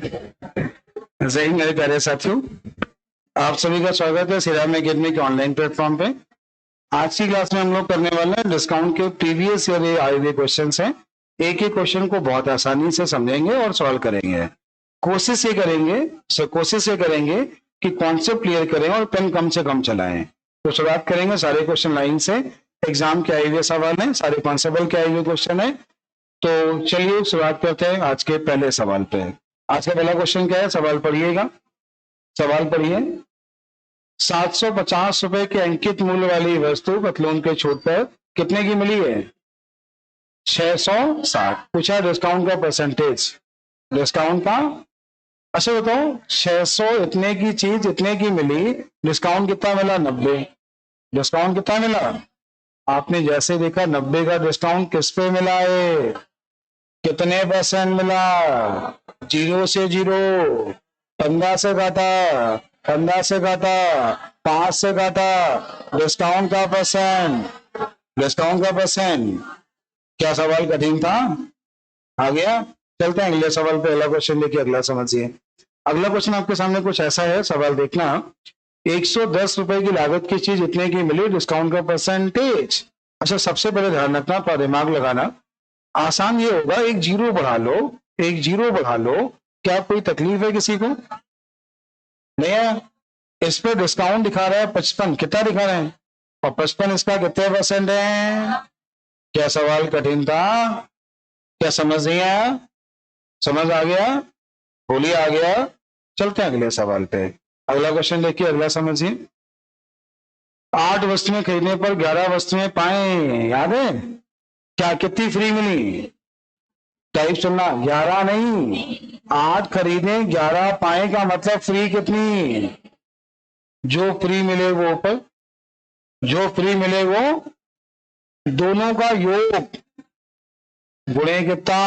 जय हिंद मेरे प्यारे साथियों, आप सभी का स्वागत है श्रीराम अकेडमी के ऑनलाइन प्लेटफॉर्म पे। आज की क्लास में हम लोग करने वाले हैं डिस्काउंट के प्रीवियस ईयर आए हुए क्वेश्चंस हैं। एक एक क्वेश्चन को बहुत आसानी से समझेंगे और सॉल्व करेंगे। कोशिश ये करेंगे कि कॉन्सेप्ट क्लियर करें और पेन कम से कम चलाएं। तो शुरुआत करेंगे, सारे क्वेश्चन लाइन से एग्जाम के आए हुए सवाल हैं, सारे कॉन्सेप्ट के आए हुए क्वेश्चन है। तो चलिए शुरुआत करते हैं आज के पहले सवाल पे। आज का पहला क्वेश्चन क्या है, सवाल पढ़िएगा। सवाल पढ़िए, 750 रुपए के अंकित मूल्य वाली वस्तु पतलून के छूट पर कितने की मिली है? 660। पूछा डिस्काउंट का परसेंटेज, डिस्काउंट का। अच्छा बताओ, 600 इतने की चीज इतने की मिली, डिस्काउंट कितना मिला? 90। डिस्काउंट कितना मिला? आपने जैसे देखा 90 का डिस्काउंट किस पे मिला है? कितने परसेंट मिला? 0 से 0, 15 से काटा, 15 से काटा, 5 से काटा, डिस्काउंट का परसेंट, डिस्काउंट का परसेंट। क्या सवाल कठिन था? आ गया? चलते हैं अगले सवाल पे। अगला क्वेश्चन देखिए, अगला समझिए। अगला क्वेश्चन आपके सामने कुछ ऐसा है, सवाल देखना। 110 रुपए की लागत की चीज इतने की मिली, डिस्काउंट का परसेंटेज। अच्छा, सबसे पहले ध्यान रखना, पर दिमाग लगाना। आसान ये होगा, एक जीरो बढ़ा लो, एक जीरो बढ़ा लो। क्या कोई तकलीफ है किसी को? नहीं है। इस पे डिस्काउंट दिखा रहा है 55, कितना दिखा रहे हैं? और 55 इसका कितने परसेंट है? क्या सवाल कठिन था? क्या समझ नहीं आया? समझ आ गया? बोलिए आ गया। चलते हैं अगले सवाल पे। अगला क्वेश्चन देखिए, अगला समझिए। 8 वस्तुएं खरीदने पर 11 वस्तुएं पाए, याद है? क्या कितनी फ्री मिली? टाइप सुनना, 11 नहीं, 8 खरीदे 11 पाए का मतलब फ्री कितनी? जो फ्री मिले वो ऊपर, जो फ्री मिले वो दोनों का योग गुणे कितना?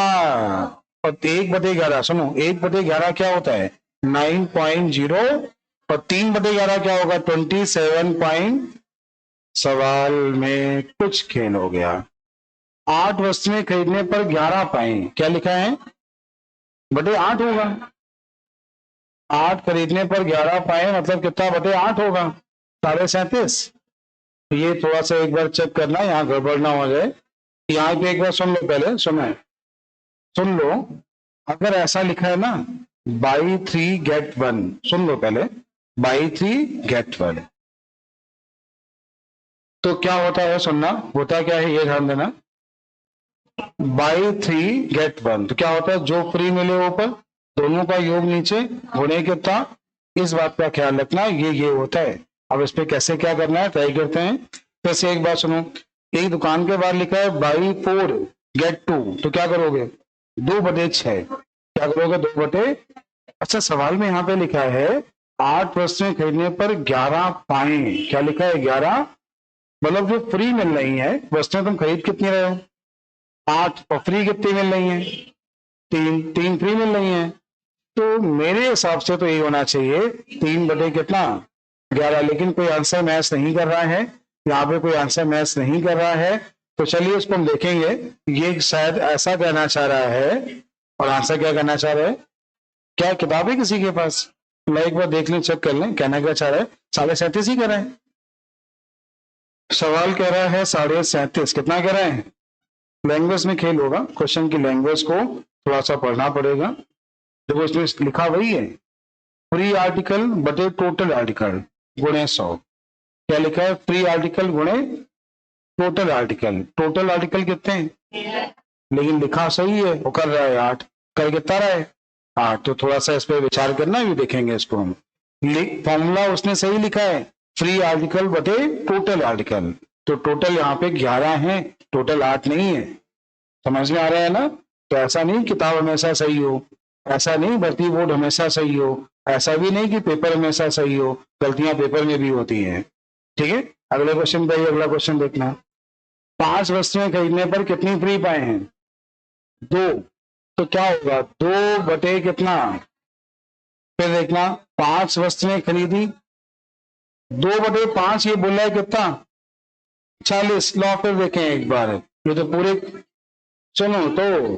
और 1/11, सुनो 1/11 क्या होता है? 9.0, और 3/11 क्या होगा? 27. सवाल में कुछ खेल हो गया। 8 वस्तुएं खरीदने पर 11 पाए, क्या लिखा है? बटे 8 होगा। 8 खरीदने पर 11 पाए मतलब कितना बटे 8 होगा? 37.5। ये थोड़ा सा एक बार चेक करना, यहाँ गड़बड़ ना हो जाए। यहाँ पे एक बार सुन लो, पहले सुन लो। अगर ऐसा लिखा है ना, बाई 3 गेट 1, सुन लो पहले, बाई 3 गेट 1, तो क्या होता है? सुनना, होता क्या है ये ध्यान देना। बाई 3 गेट 1 तो क्या होता है? जो फ्री मिले ऊपर, दोनों का योग नीचे, गुणे कितना। इस बात का ख्याल रखना, ये होता है। अब इस पे कैसे क्या करना है ट्राई करते हैं। फिर से एक बात सुनो, एक दुकान के बाहर लिखा है बाई 4 गेट 2, तो क्या करोगे? 2/6। क्या करोगे? 2/। अच्छा, सवाल में यहाँ पे लिखा है 8 वस्तुएं खरीदने पर 11 पाए, क्या लिखा है? 11, मतलब जो फ्री मिल रही है वस्तुएं, तुम खरीद कितनी रहे हो? 8, और फ्री कितनी मिल रही है? 3 फ्री मिल रही है। तो मेरे हिसाब से तो ये होना चाहिए 3/कितना? 11। लेकिन कोई आंसर मैच नहीं कर रहा है, यहाँ पे कोई आंसर मैच नहीं कर रहा है। तो चलिए उसको हम देखेंगे। ये शायद ऐसा कहना चाह रहा है, और आंसर क्या कहना चाह रहा है? क्या किताब है किसी के पास? मैं एक बार देख लें, चेक कर लें, कहना क्या चाह रहा है। 37.5 ही कह रहे हैं। सवाल कह रहा है 37.5, कितना कह रहे हैं? लैंग्वेज में खेल होगा, क्वेश्चन की लैंग्वेज को थोड़ा सा पढ़ना पड़ेगा। देखो इसमें लिखा वही है, फ्री आर्टिकल बटे टोटल आर्टिकल गुणे 100। क्या लिखा है? फ्री आर्टिकल गुणे टोटल आर्टिकल। टोटल आर्टिकल कितने हैं? लेकिन लिखा सही है, वो कर रहा है 8, कर कितना रहा है? 8। तो थोड़ा सा इस पर विचार करना, भी देखेंगे इसको हम। फॉर्मूला उसने सही लिखा है, फ्री आर्टिकल बटे टोटल आर्टिकल। तो टोटल यहाँ पे 11 है, टोटल 8 नहीं है। समझ में आ रहा है ना? तो ऐसा नहीं किताब हमेशा सही हो, ऐसा नहीं भर्ती बोर्ड हमेशा सही हो, ऐसा भी नहीं कि पेपर हमेशा सही हो, गलतियां पेपर में भी होती हैं। ठीक है, अगले क्वेश्चन पे, अगला क्वेश्चन देखना। 5 वस्तुएं खरीदने पर कितनी फ्री पाए हैं? 2। तो क्या होगा? 2/कितना? फिर देखना, 5 वस्तुएं खरीदी, 2/5 ये बोला है कितना? 40। लॉ फिर देखें एक बार, ये तो पूरे, सुनो तो,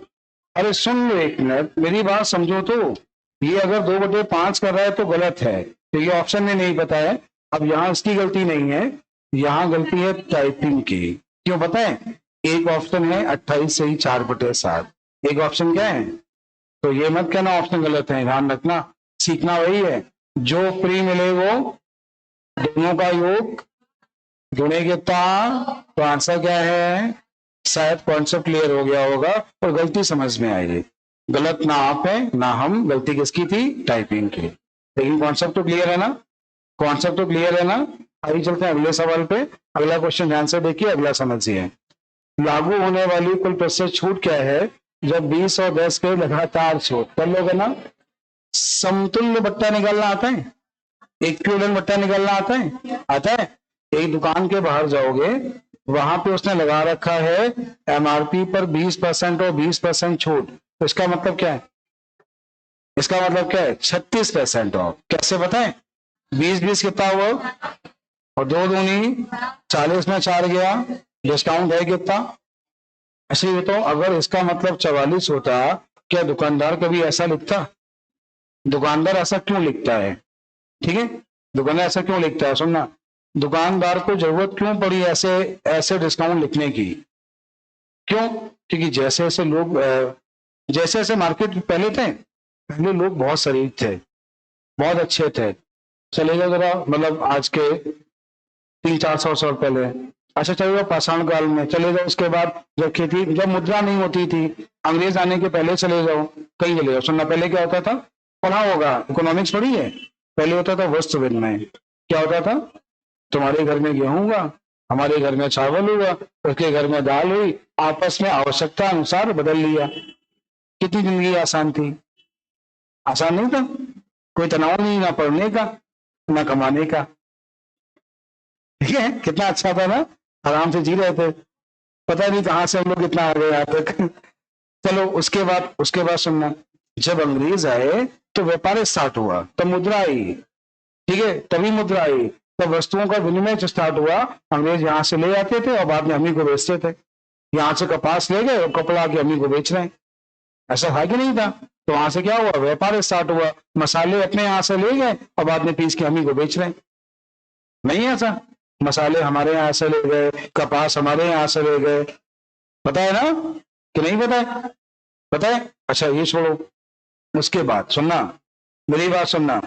अरे सुन लो एक मिनट, मेरी बात समझो तो। ये अगर 2/5 कर रहा है तो गलत है, तो ये ऑप्शन में नहीं पता है। अब यहाँ इसकी गलती नहीं है, यहाँ गलती है टाइपिंग की। क्यों पता है? एक ऑप्शन है 28 से ही 4/7, एक ऑप्शन क्या है? तो ये मत कहना ऑप्शन गलत है, ध्यान रखना। सीखना वही है, जो फ्री मिले वो दोनों का योग गुणे कितना, तो आंसर क्या है? शायद कॉन्सेप्ट क्लियर हो गया होगा और गलती समझ में आएगी। गलत ना आप है ना हम, गलती किसकी थी? टाइपिंग की। लेकिन कॉन्सेप्ट तो क्लियर है ना? कॉन्सेप्ट तो क्लियर है ना? आइए चलते हैं अगले सवाल पे। अगला क्वेश्चन ध्यान से देखिए, अगला समझिए। लागू होने वाली कुल प्रतिशत छूट क्या है जब 20 और 10 के लगातार छूट? कर लोगे ना? समतुल्य बट्टा निकालना आता है? इक्विवेलेंट बट्टा निकालना आता है? आता है। एक दुकान के बाहर जाओगे, वहां पे उसने लगा रखा है एमआरपी पर 20% और 20% छूट, तो इसका मतलब क्या है? इसका मतलब क्या है? 36% ऑफ। कैसे बताएं? 20 कितना हुआ? और 2 दूनी 40 में 4 गया, डिस्काउंट है कितना? ऐसे ही तो अगर इसका मतलब 44 होता, क्या दुकानदार कभी ऐसा लिखता? दुकानदार ऐसा क्यों लिखता है? ठीक है, दुकानदार ऐसा क्यों लिखता है? सुनना, दुकानदार को जरूरत क्यों पड़ी ऐसे ऐसे डिस्काउंट लिखने की? क्यों? क्योंकि जैसे जैसे लोग जैसे जैसे मार्केट पहले थे, पहले लोग बहुत शरीफ थे, बहुत अच्छे थे। चलेगा जरा, मतलब आज के 300-400 साल पहले। अच्छा चलेगा पाषाण काल में, चले जाओ उसके बाद जब खेती, जब मुद्रा नहीं होती थी, अंग्रेज आने के पहले चले जाओ, कहीं चले जाओ। सुनना, पहले क्या होता था? पढ़ा होगा, इकोनॉमिक्स पढ़ी है। पहले होता था वस्त्र विनिमय। क्या होता था? तुम्हारे घर में गेहूं हुआ, हमारे घर में चावल हुआ, उसके घर में दाल हुई, आपस में आवश्यकता अनुसार बदल लिया। कितनी जिंदगी आसान थी? आसान नहीं था? कोई तनाव नहीं, ना पढ़ने का ना कमाने का। ठीक है, कितना अच्छा था ना, आराम से जी रहे थे। पता नहीं कहां से हम लोग इतना आ गए यहाँ तक। चलो उसके बाद सुनना, जब अंग्रेज आए तो व्यापार स्टार्ट हुआ, तब मुद्रा आई। ठीक है, तभी मुद्रा आई, तब वस्तुओं का विनिमय स्टार्ट हुआ। अंग्रेज यहाँ से ले आते थे और बाद में हम ही को बेचते थे। यहाँ से कपास ले गए और कपड़ा के हम ही को बेच रहे हैं। ऐसा था कि नहीं था? तो वहां से क्या हुआ? व्यापार स्टार्ट हुआ। मसाले अपने यहाँ से ले गए और बाद में पीस के हम ही को बेच रहे हैं। नहीं ऐसा? मसाले हमारे यहाँ से ले गए, कपास हमारे यहाँ से ले गए। पता है ना कि नहीं पता है? पता है। अच्छा ये छोड़ो, उसके बाद सुनना, मेरी बात सुनना।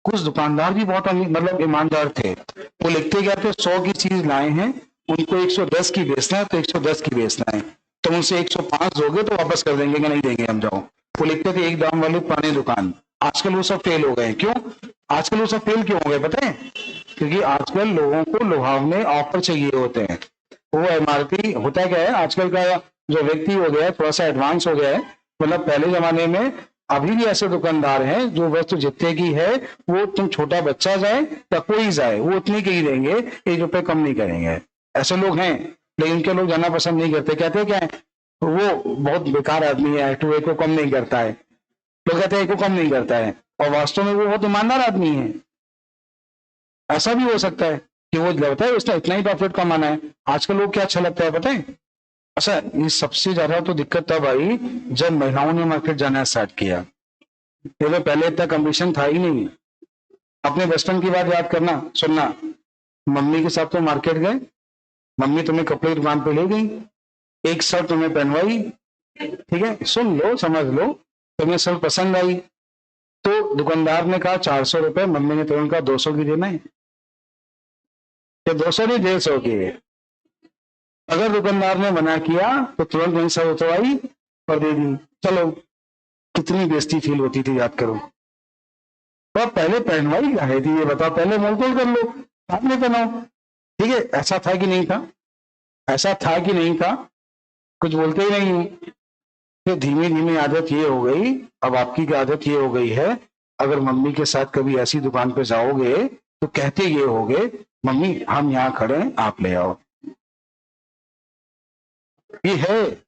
कुछ दुकानदार भी बहुत मतलब ईमानदार थे। वो लिखते क्या थे? 100 की चीज लाए हैं, उनको 110 की बेचना है तो 110 की बेचना है। तो उनसे 105 दोगे तो वापस कर देंगे कि नहीं देंगे हम, जाओ। वो लिखते थे एक दाम वाली पुरानी दुकान। आजकल वो सब फेल हो गए। क्यों आजकल वो सब फेल क्यों हो गए पता है? क्योंकि आजकल लोगों को लुभावने ऑफर चाहिए होते हैं। वो एमआरपी होता क्या है, आजकल का जो व्यक्ति हो गया है थोड़ा सा एडवांस हो गया है। मतलब पहले जमाने में, अभी भी ऐसे दुकानदार हैं जो वस्तु जितने की है, वो तुम छोटा बच्चा जाए या कोई जाए, वो उतनी की ही देंगे, 1 रुपए कम नहीं करेंगे। ऐसे लोग हैं, लेकिन उनके लोग जाना पसंद नहीं करते। कहते क्या है? वो बहुत बेकार आदमी है, टू 1 को कम नहीं करता है। लोग कहते हैं 1 को कम नहीं करता है, और वास्तव में वो बहुत ईमानदार आदमी है। ऐसा भी हो सकता है कि वो लगता है उसने इतना ही प्रॉफिट कमाना है। आजकल लोग क्या अच्छा लगता है पता है? अच्छा, ये सबसे ज्यादा तो दिक्कत तब आई जब महिलाओं ने मार्केट जाना स्टार्ट किया। ये तो पहले इतना कंपटीशन था ही नहीं। अपने बचपन की बात याद करना, सुनना। मम्मी के साथ तो मार्केट गए, मम्मी तुम्हें कपड़े की दुकान पे ले गई, एक शर्ट तुम्हें पहनवाई, ठीक है, सुन लो समझ लो, तुम्हें शर्ट पसंद आई, तो दुकानदार ने कहा 400 रुपए, मम्मी ने तुरंत कहा 200 की देना है। ये 200 नहीं 150 की है। अगर दुकानदार ने मना किया तो तुरंत वहीं सब उतरवाई और दे दी। चलो, कितनी बेइज्जती फील होती थी, याद करो। तो अब पहले पहनवाई काहे थी ये बताओ? पहले मोलतोल कर लो, बाद में पहनाओ। ठीक है, ऐसा था कि नहीं था? ऐसा था कि नहीं था? कुछ बोलते ही नहीं। फिर धीमे धीमे आदत ये हो गई, अब आपकी आदत ये हो गई है, अगर मम्मी के साथ कभी ऐसी दुकान पे जाओगे तो कहते ये होगे, मम्मी हम यहाँ खड़े हैं, आप ले आओ। ये है,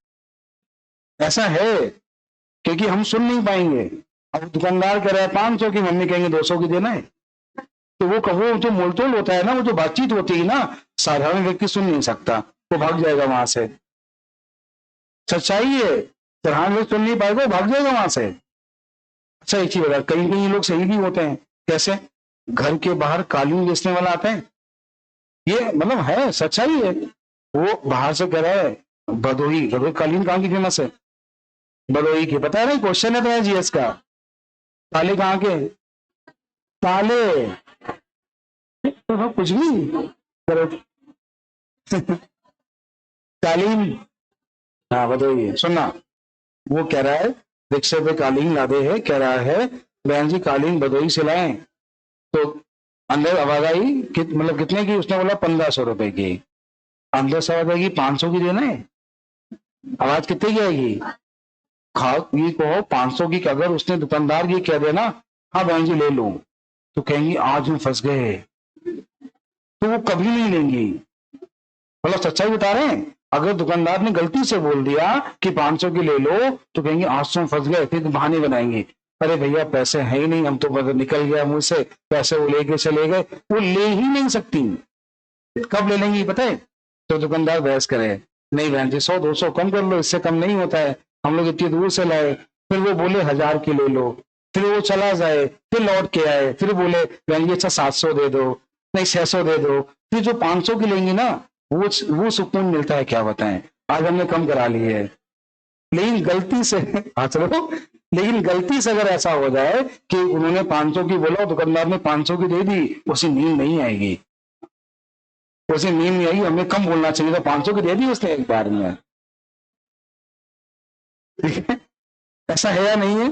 ऐसा है, क्योंकि हम सुन नहीं पाएंगे। अब दुकानदार कह रहा है 500 की, मम्मी कहेंगे 200 की देना है। तो वो जो मोलतोल होता है ना, वो जो बातचीत होती है ना, साधारण व्यक्ति सुन नहीं सकता, वो भाग जाएगा वहां से। सच्चाई है, साधारण व्यक्ति सुन नहीं पाएगा, भाग जाएगा वहां से। अच्छा एक चीज बता, कहीं कहीं लोग सही भी होते हैं। कैसे? घर के बाहर कालीन बेचने वाला आता है, ये मतलब है, सच्चाई है। वो बाहर से कह रहा है भदोही, भदोही कालीन कहाँ की फेमस है? भदोही की। पता है ना, क्वेश्चन है तो जीएस का। ताले कहाँ के? ताले। तो कुछ भी करो। कालीन। हाँ भदोही, सुनना। वो कह रहा है रिक्शे पे कालीन लादे है, कह रहा है बहन जी कालीन भदोही से लाए। तो अंदर आवाज आई कि मतलब कितने की? उसने बोला 1500 रुपए की। अंदर से आवाज आएगी 500 की देना है। आवाज कितने की आएगी? खा ये कहो 500 की। अगर उसने दुकानदार ये कह देना हाँ बहन जी ले लो, तो कहेंगी आज हम फंस गए, तो वो कभी नहीं लेंगी। मतलब सच्चाई बता रहे हैं। अगर दुकानदार ने गलती से बोल दिया कि 500 की ले लो, तो कहेंगे आज तो हम फंस गए, फिर बहाने बनाएंगे। अरे भैया पैसे है ही नहीं, हम तो मतलब निकल गया मुंह से, पैसे वो लेके चले गए। वो ले ही नहीं सकती। कब ले लेंगी पता है? तो दुकानदार बहस करे, नहीं बहन जी 100-200 कम कर लो, इससे कम नहीं होता है, हम लोग इतनी दूर से लाए। फिर वो बोले 1000 की ले लो, फिर वो चला जाए, फिर लौट के आए, फिर बोले बहन जी अच्छा 700 दे दो, नहीं 600 दे दो। फिर जो 500 की लेंगी ना, वो सुकून मिलता है क्या बताएं। आज हमने कम करा ली है, लेकिन गलती से हाँ चलो, लेकिन गलती से अगर ऐसा हो जाए कि उन्होंने 500 की बोला, दुकानदार ने 500 की दे दी, उसी नींद नहीं आएगी, उसे नींद नहीं आई। हमें कम बोलना चाहिए था, 500 की दे दी उसने एक बार में। ठीक है? ऐसा है या नहीं है?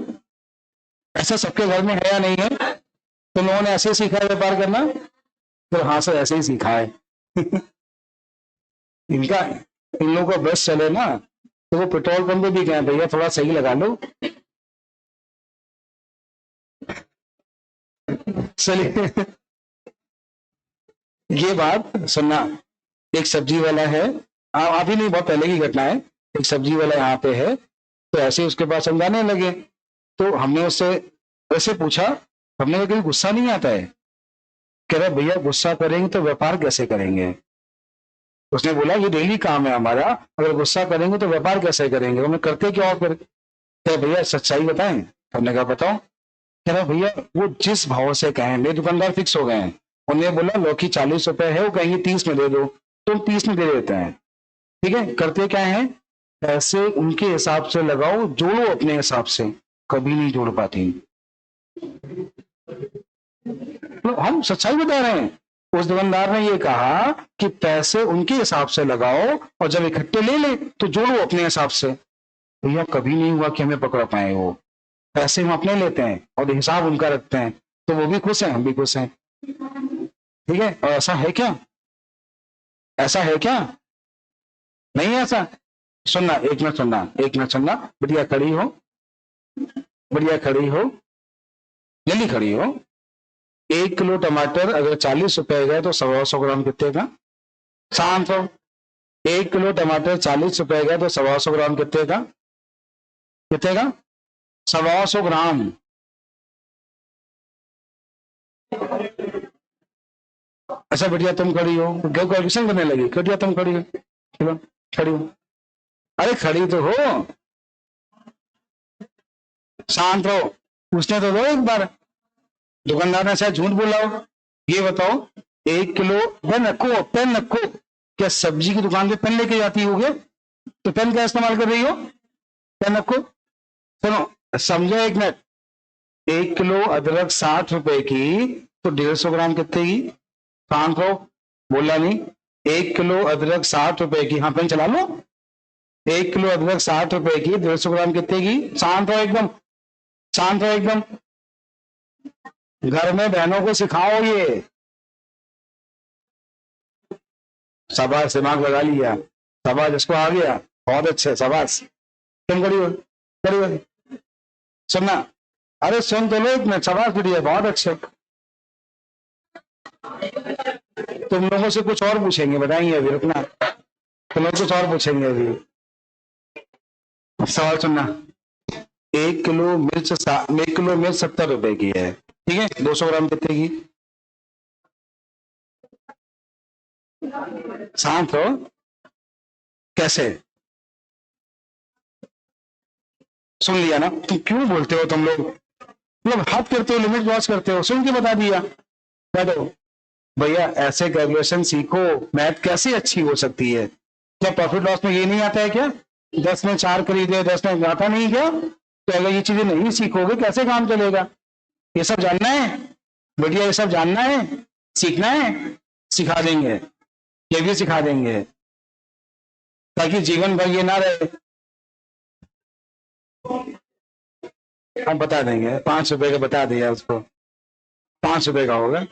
ऐसा सबके घर में है या नहीं है? तो लोगों ने ऐसे सीखा है व्यापार करना? तो हाँ सर ऐसे ही सीखा है। इनका इन लोगों का बस चले ना, तो वो पेट्रोल पंप पे भी गए भैया थोड़ा सही लगा लो। चलिए ये बात सुनना। एक सब्जी वाला है, अभी नहीं बहुत पहले की घटना है। एक सब्जी वाला यहाँ पे है, तो ऐसे ही उसके पास समझाने लगे। तो हमने उससे ऐसे पूछा, हमने कहा कहीं गुस्सा नहीं आता है? कह रहा भैया गुस्सा करेंगे तो व्यापार कैसे करेंगे? उसने बोला ये डेली काम है हमारा, अगर गुस्सा करेंगे तो व्यापार कैसे करेंगे, हमें करते क्या और फिर? कह भैया सच्चाई बताएं। हमने कहा बताओ। कह रहा भैया वो जिस भाव से कहें, मेरे दुकानदार फिक्स हो गए हैं। उन्हें बोला लौकी 40 रुपए है, वो कहेंगे 30 में दे दो, तो हम 30 में दे देते हैं। ठीक है? करते क्या है, पैसे उनके हिसाब से लगाओ, जोड़ो अपने हिसाब से, कभी नहीं जोड़ पाती। तो हम सच्चाई बता रहे हैं। उस दुकानदार ने ये कहा कि पैसे उनके हिसाब से लगाओ, और जब इकट्ठे ले ले तो जोड़ो अपने हिसाब से। भैया कभी नहीं हुआ कि हमें पकड़ पाए। वो पैसे हम अपने लेते हैं और हिसाब उनका रखते हैं, तो वो भी खुश हैं, हम भी खुश हैं। ठीक है? और ऐसा है क्या? ऐसा है क्या? नहीं है ऐसा। सुनना, एक मिनट सुनना, एक मिनट सुनना। बढ़िया खड़ी हो, बढ़िया खड़ी हो, जल्दी खड़ी हो। 1 किलो टमाटर अगर 40 रुपए गए तो 125 ग्राम कितने का? शांत हो। 1 किलो टमाटर 40 रुपए गए तो 125 ग्राम कितने का? कितने का? 125 ग्राम। अच्छा बेटिया तुम खड़ी हो, क्यों कैलकुलेशन करने लगी? बेटिया तुम खड़ी हो, चलो खड़ी हो। अरे खड़ी तो हो, शांत रहो। पूछने तो दो एक बार। दुकानदार ने शायद झूठ बोला हो। ये बताओ 1 किलो, पेन रखो, पेन रखो। क्या सब्जी की दुकान पे पेन लेके जाती होगे? तो पेन का इस्तेमाल कर रही हो? पेन रखो। सुनो समझो एक मिनट। 1 किलो अदरक 60 रुपए की, तो 150 ग्राम कितने की? शांत रहो, बोला नहीं। 1 किलो अदरक 60 रुपए की, हाँ पेन चला लो। 1 किलो अदरक 60 रुपए की, 150 ग्राम कितने की? शांत रहो एकदम, शांत रहो एकदम। घर में बहनों को सिखाओ ये। शाबाश, दिमाग लगा लिया, शाबाश, इसको आ गया, बहुत अच्छे, शाबाश। तुम करी हो, करी हो। सुनना, अरे सुन तो लो एक मिनट, शाबाश बढ़िया, बहुत अच्छे। तुम लोगों से कुछ और पूछेंगे, बताएंगे अभी, रुकना। तुम लोग कुछ और पूछेंगे अभी। सवाल सुनना। 1 किलो मिर्च 70 रुपए की है, ठीक है? 200 ग्राम कितने की? शांत हो। कैसे? सुन लिया ना? तुम क्यों बोलते हो तुम लोग? मतलब हद करते हो, लिमिट क्रॉस करते हो, सुन के बता दिया। बैठो भैया, ऐसे कैलकुलेशन सीखो, मैथ कैसे अच्छी हो सकती है? क्या प्रॉफिट लॉस में ये नहीं आता है क्या? 10 में 4 खरीदे, 10 में आता नहीं क्या? तो अगर ये चीजें नहीं सीखोगे कैसे काम चलेगा? ये सब जानना है बढ़िया, ये सब जानना है, सीखना है, सिखा देंगे, ये भी सिखा देंगे, ताकि जीवन भर ये ना रहे। हम बता देंगे, 5 रुपए का बता दिया उसको, 5 रुपए का होगा।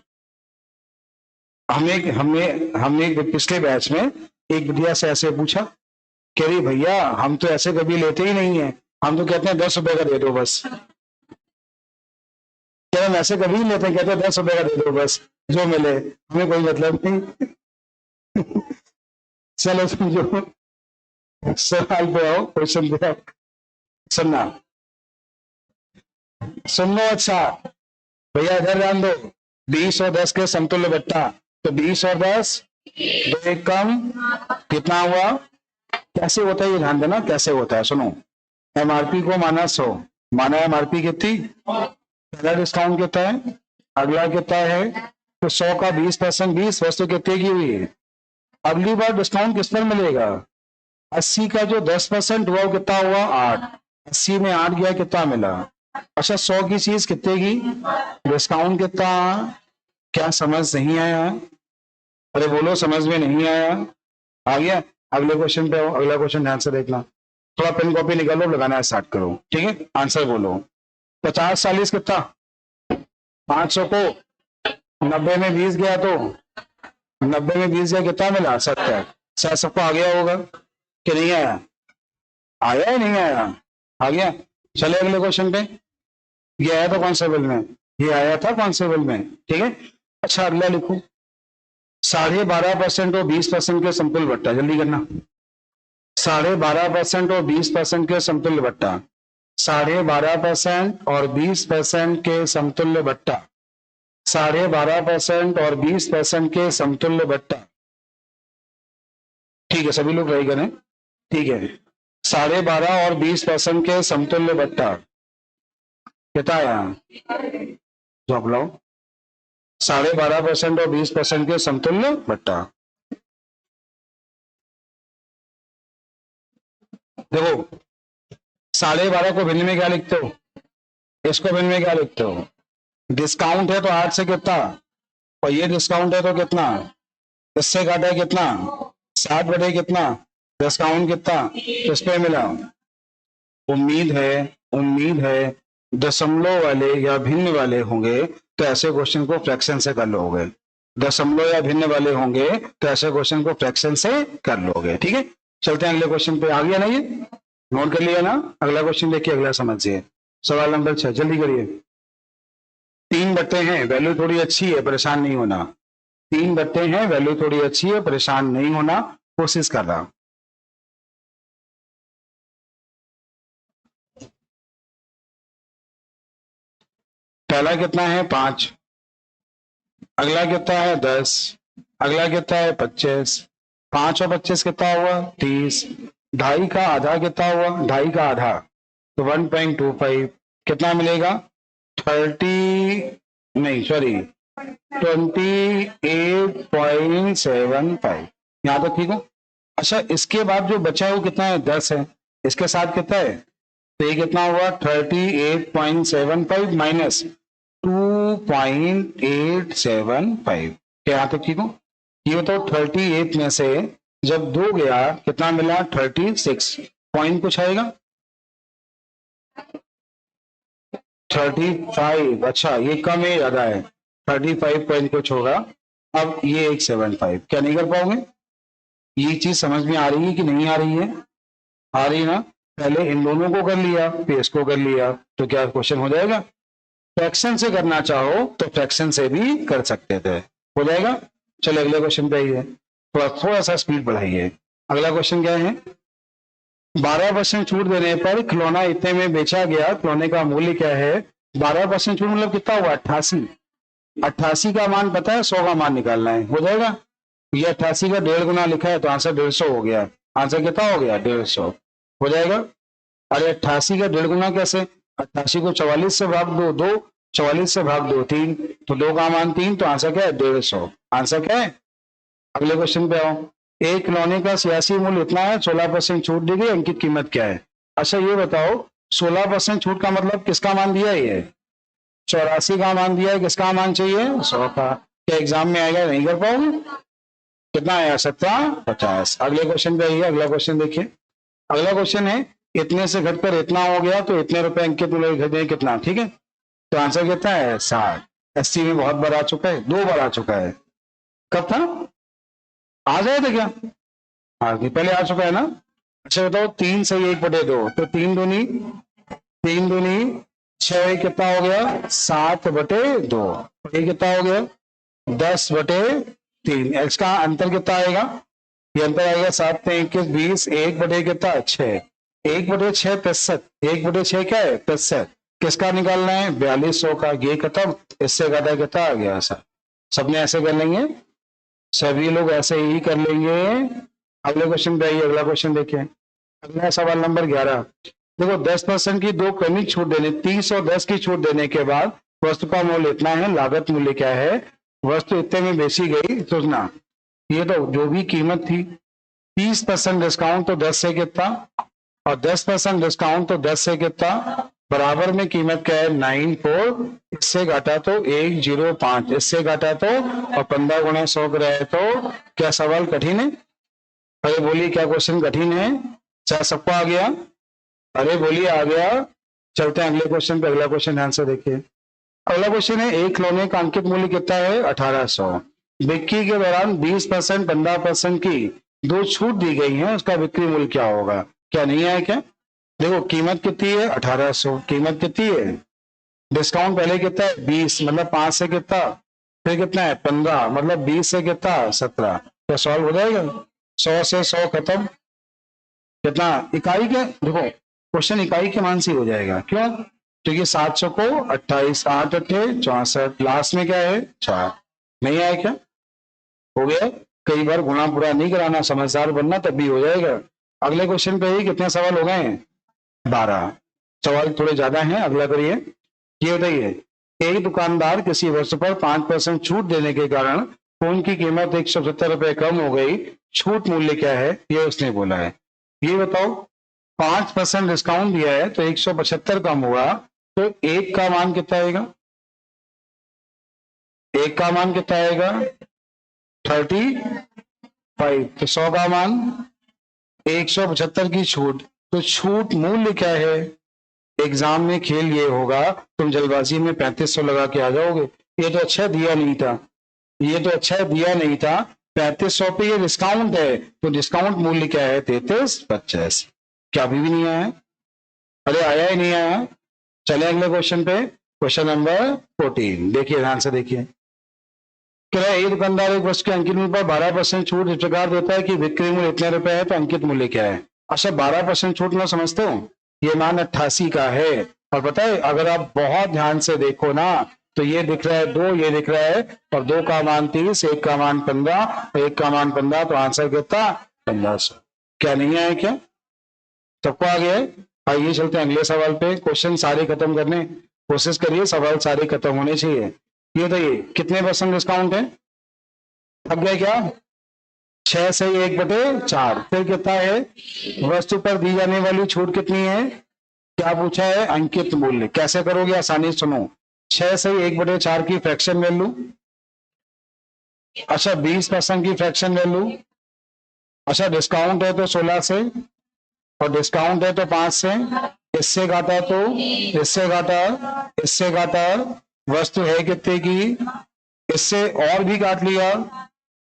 हमने पिछले बैच में एक विद्या से ऐसे पूछा, कह रही भैया हम तो ऐसे कभी लेते ही नहीं है, हम तो कहते हैं 10 रुपए का दे दो बस। क्या हम ऐसे कभी नहीं लेते, कहते हैं 10 रुपए का दे दो बस, जो मिले, हमें कोई मतलब नहीं। चलो समझो, सवाल पे आओ, क्वेश्चन पे आओ, सुनना, सुन लो। अच्छा भैया इधर ध्यान दो, 20 और 10 के समतुल्य बट्टा, तो 20 और 10, 2 एक कम, कितना हुआ? कैसे होता है ये ध्यान देना, कैसे होता है, सुनो। एमआरपी को माना 100, माना एमआरपी कितनी, पहला डिस्काउंट कितना है, अगला कितना है, तो 100 का 20%, 20 वस्तु कितने की हुई है? अगली बार डिस्काउंट किस पर मिलेगा? 80 का जो 10% हुआ वो कितना हुआ? 8, 80 में 8 गया, कितना मिला? अच्छा 100 की चीज कितने की, डिस्काउंट कितना? क्या समझ नहीं आया? अरे बोलो, समझ में नहीं आया? आ गया? अगले क्वेश्चन पे आओ, अगला क्वेश्चन ध्यान से देखना, थोड़ा पेन कॉपी निकालो, लगाना स्टार्ट करो, ठीक है? आंसर बोलो। 50 40 कितना, 500 को 90 में 20 गया, तो 90 में 20 गया, कितना मिला? 70। शायद सबको आ गया होगा कि नहीं आया? आया है नहीं आया? आ गया। चले अगले क्वेश्चन पे, ये आया था कॉन्स्टेबल में, ये आया था कॉन्स्टेबल में, ठीक है? अच्छा अगला लिखो, 12.5% और 20% के समतुल्य बट्टा, जल्दी करना। 12.5% और 20% के समतुल्य बट्टा, 12.5% और 20% के समतुल्य बट्टा, 12.5% और 20% के समतुल्य बट्टा, ठीक है? सभी लोग राइट करें, ठीक है? 12.5 और 20% के समतुल्य बट्टा कितना आया? जॉब लाओ। 12.5% और 20% के समतुल्य बट्टा, देखो 12.5 को भिन्न में क्या लिखते हो, इसको भिन्न में क्या लिखते हो? डिस्काउंट है तो 8 से कितना, और ये डिस्काउंट है तो कितना, इससे काटा है कितना, 60 बटे कितना, डिस्काउंट कितना, किस पे मिला? उम्मीद है दशमलव वाले या भिन्न वाले होंगे तो ऐसे क्वेश्चन को फ्रैक्शन से कर लोगे, दशमलव या भिन्न वाले होंगे तो ऐसे क्वेश्चन को फ्रैक्शन से कर लोगे, ठीक है? चलते हैं अगले क्वेश्चन पे। आ गया ना, ये नोट कर लिया ना? अगला क्वेश्चन देखिए, अगला समझिए, सवाल नंबर 6, जल्दी करिए। 3 बट्टे हैं, वैल्यू थोड़ी अच्छी है, परेशान नहीं होना। 3 बट्टे हैं, वैल्यू थोड़ी अच्छी है, परेशान नहीं होना, कोशिश कर रहा। पहला कितना है? 5, अगला कितना है? 10, अगला कितना है? 25, 5 और 25 कितना हुआ? 30, 2.5 का आधा कितना हुआ? 2.5 का आधा तो 1.25, कितना मिलेगा? 30 नहीं सॉरी 28.75, यहाँ तो ठीक हो। अच्छा इसके बाद जो बचा है वो कितना है? 10 है, इसके साथ कितना है? तो ये कितना हुआ? 38.75 माइनस 2.875, क्या यहाँ तक ठीक हो? ये बताओ 38 में से जब 2 गया कितना मिला? 36 पॉइंट कुछ आएगा, 35। अच्छा ये कम है ज्यादा है? 35 पॉइंट कुछ होगा। अब ये 175, क्या नहीं कर पाओगे? ये चीज समझ में आ रही है कि नहीं आ रही है? आ रही ना? पहले इन दोनों को कर लिया, फिर इसको कर लिया, तो क्या क्वेश्चन हो जाएगा? फ्रैक्शन से करना चाहो तो फ्रैक्शन से भी कर सकते थे, हो जाएगा। चलो अगले क्वेश्चन पे आइए, थोड़ा सा स्पीड बढ़ाइए। अगला क्वेश्चन क्या है? 12% छूट देने पर खिलौना इतने में बेचा गया, खिलौने का मूल्य क्या है? 12% छूट मतलब कितना हुआ? 88। 88 का मान पता है, 100 का मान निकालना है, हो जाएगा। ये 88 का 1.5 गुना लिखा है तो आंसर 150 हो गया। आंसर कितना हो गया? 150 हो जाएगा। अरे 88 का 1.5 गुना कैसे? 88 को 44 से भाग दो, 2, 44 से भाग दो 3, तो 2 का मान 3, तो आंसर क्या है 150। आंसर क्या है? अगले क्वेश्चन पे आओ। एक खिलौने का सियासी मूल्य इतना है, 16% छूट दी गई, अंकित कीमत क्या है? अच्छा ये बताओ, 16% छूट का मतलब किसका मान दिया है? ये 84 का मान दिया है, किसका मान चाहिए? 100 का। क्या एग्जाम में आएगा? नहीं कर पाओगे। कितना आया? 17, 50। अगले क्वेश्चन पे आइए, अगला क्वेश्चन देखिए। अगला क्वेश्चन है, इतने से घटकर इतना हो गया तो इतने रुपए अंकित मूल्य खरीदे कितना? ठीक है, तो आंसर कितना है? 60। 80 में बहुत बार आ चुका है, 2 बार आ चुका है। कब था? आ जाए थे क्या? हाँ पहले आ चुका है ना। अच्छा बताओ, 3 से 1/2, तो 3 दूनी 6, कितना हो गया? 7/2। ये कितना हो गया? 10/3। एक्स का अंतर कितना आएगा? ये अंतर आएगा 7 में 21, 20, 1/, कितना? 6। 1/6 65। 1/6 क्या है? 65। किसका निकालना है? 4200 का। ये खत्म, इससे ज्यादा कितना आ गया? सर सबने ऐसे कर लेंगे, सभी लोग ऐसे ही कर लेंगे। अगले क्वेश्चन पे आइए, अगला क्वेश्चन देखिए। अगला सवाल नंबर 11। देखो 10% की 2 क्रमिक छूट देने, 30 और 10 की छूट देने के बाद वस्तु का मूल्य इतना है, लागत मूल्य क्या है? वस्तु इतने में बेची गई, सोचना। ये तो जो भी कीमत थी, 30% डिस्काउंट तो 10 से कितना, और 10% डिस्काउंट तो 10 से कितना, बराबर में कीमत क्या है? 94। इससे घटा तो 105, इससे घटा तो, और 15 गुना 100 कराए तो। क्या सवाल कठिन है? अरे बोलिए, क्या क्वेश्चन कठिन है? क्या सबको आ गया? अरे बोलिए आ गया। चलते हैं अगले क्वेश्चन पे। अगला क्वेश्चन ध्यान से देखिए। अगला क्वेश्चन है, एक खिलौने का अंकित मूल्य कितना है? 1800। बिक्री के दौरान 20%, 15% की 2 छूट दी गई है, उसका बिक्री मूल्य क्या होगा? क्या नहीं आया क्या? देखो कीमत कितनी है? 1800। कीमत कितनी है? डिस्काउंट पहले कितना है? 20, मतलब 5 से कितना, फिर कितना है? 15, मतलब 20 से कितना? 17। क्या सॉल्व हो जाएगा? 100 से 100 खत्म। कितना? इकाई के, देखो क्वेश्चन इकाई के मान से हो जाएगा। क्यों? क्योंकि 700 को 28, 8 अट्ठे 64, लास्ट में क्या है? 4। नहीं आया क्या? हो गया। कई बार गुणा पूरा नहीं कराना, समझदार बनना, तब भी हो जाएगा। अगले क्वेश्चन पे ही कितने सवाल हो गए हैं? 12 सवाल, थोड़े ज्यादा हैं। अगला करिए। ये बताइए, एक दुकानदार किसी वस्तु पर 5% छूट देने के कारण फोन की कीमत 170 रुपए कम हो गई, छूट मूल्य क्या है? ये उसने बोला है। ये बताओ, 5% डिस्काउंट दिया है तो 175 कम हुआ, तो एक का मान कितना आएगा? एक का मान कितना आएगा? 35। तो 100 का मान 175 की छूट, तो छूट मूल्य क्या है? एग्जाम में खेल ये होगा, तुम जल्दबाजी में 3500 लगा के आ जाओगे। ये तो अच्छा दिया नहीं था, ये तो अच्छा दिया नहीं था। 3500 पे ये डिस्काउंट है, तो डिस्काउंट मूल्य क्या है? 3350। क्या अभी भी नहीं आया? अरे आया ही नहीं आया। चले अगले क्वेश्चन पे। क्वेश्चन नंबर 14 देखिए, ध्यान से देखिए। कह रहा है, एक दुकानदार एक वस्तु के अंकित मूल्य पर 12% छूट इस प्रकार देता है कि बिक्री मूल्य इतने रुपए है, तो अंकित मूल्य क्या है? अच्छा 12% छूट ना, समझते हो? ये मान 88 का है। और पता है, अगर आप बहुत ध्यान से देखो ना, तो ये दिख रहा है 2, ये दिख रहा है, और 2 का मान 30, 1 का मान 15, 1 का मान 15, तो आंसर कितना? 1500। क्या नहीं आया क्या? सबको आ गया है? आइए चलते हैं अगले सवाल पे। क्वेश्चन सारे खत्म करने कोशिश करिए, सवाल सारे खत्म होने चाहिए। ये बताइए, कितने % डिस्काउंट है? थक गए क्या? 6 से 1/4। फिर कितना है? वस्तु पर दी जाने वाली छूट कितनी है? क्या पूछा है? अंकित मूल्य। कैसे करोगे? आसानी से सुनो। 6 से 1/4 की फ्रैक्शन वैल्यू। अच्छा 20% की फ्रैक्शन वैल्यू। अच्छा डिस्काउंट है तो 16 से, और डिस्काउंट है तो 5 से। इससे घाटा तो, इससे घाटा, इससे घाटा। वस्तु है कितने की? इससे और भी काट लिया,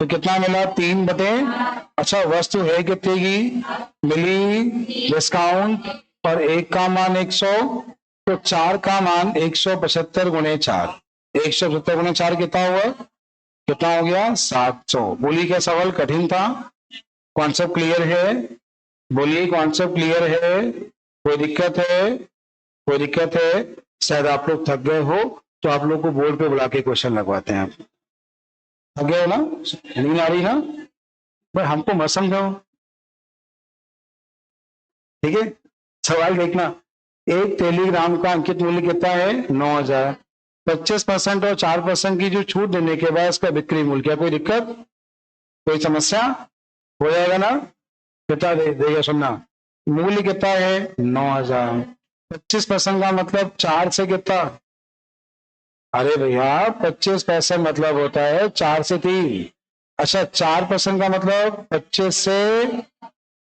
तो कितना मिला? 3/। अच्छा वस्तु है कितने की? मिली डिस्काउंट, और 1 का मान 100, तो 4 का मान 175 गुणे 4। 175 गुणे 4 कितना हुआ? कितना हो गया? 700। बोलिए, क्या सवाल कठिन था? कॉन्सेप्ट क्लियर है? बोलिए, कॉन्सेप्ट क्लियर है? कोई दिक्कत है? कोई दिक्कत है? शायद आप लोग थक गए हो, तो आप लोग को बोर्ड पे बुला के क्वेश्चन लगवाते हैं। थक गए हो ना? नींद आ रही ना? भाई हमको मत समझाओ, ठीक है? सवाल देखना। एक टेलीग्राम का अंकित मूल्य कितना है? 9,000। 25% और 4% की जो छूट देने के बाद इसका बिक्री मूल्य, क्या कोई दिक्कत, कोई समस्या? हो जाएगा ना? कितना देगा सुनना, मूल्य कितना है? 9,000। 25% का मतलब 4 से कितना? अरे भैया 25% मतलब होता है 4 से 3। अच्छा 4% का मतलब 25 से,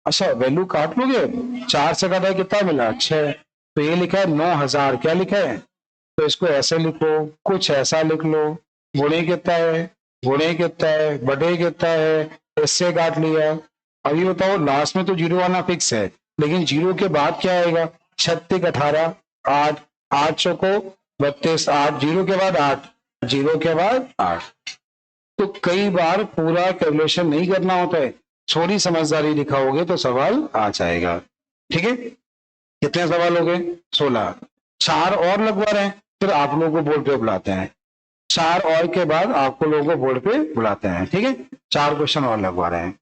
अच्छा वैल्यू काट लोगे, 4 से काटा कितना मिला? 6। तो ये लिखा है 9,000, क्या लिखा है? तो इसको ऐसे लिखो, कुछ ऐसा लिख लो, गुणे कितना है, गुणे कितना है, बटे कितना है, इससे काट लिया। अभी बताओ, लास्ट में तो जीरो आना फिक्स है, लेकिन जीरो के बाद क्या आएगा? 36, 18, 8, 8 चौको 32, 8 जीरो के बाद 8, जीरो के बाद 8। तो कई बार पूरा कैलकुलेशन नहीं करना होता है, थोड़ी समझदारी दिखाओगे तो सवाल आ जाएगा। ठीक है, कितने सवाल हो गए? 16। 4 और लगवा रहे हैं, फिर आप लोगों को बोर्ड पे बुलाते हैं। 4 और के बाद आपको लोगों को बोर्ड पे बुलाते हैं। ठीक है, 4 क्वेश्चन और लगवा रहे हैं।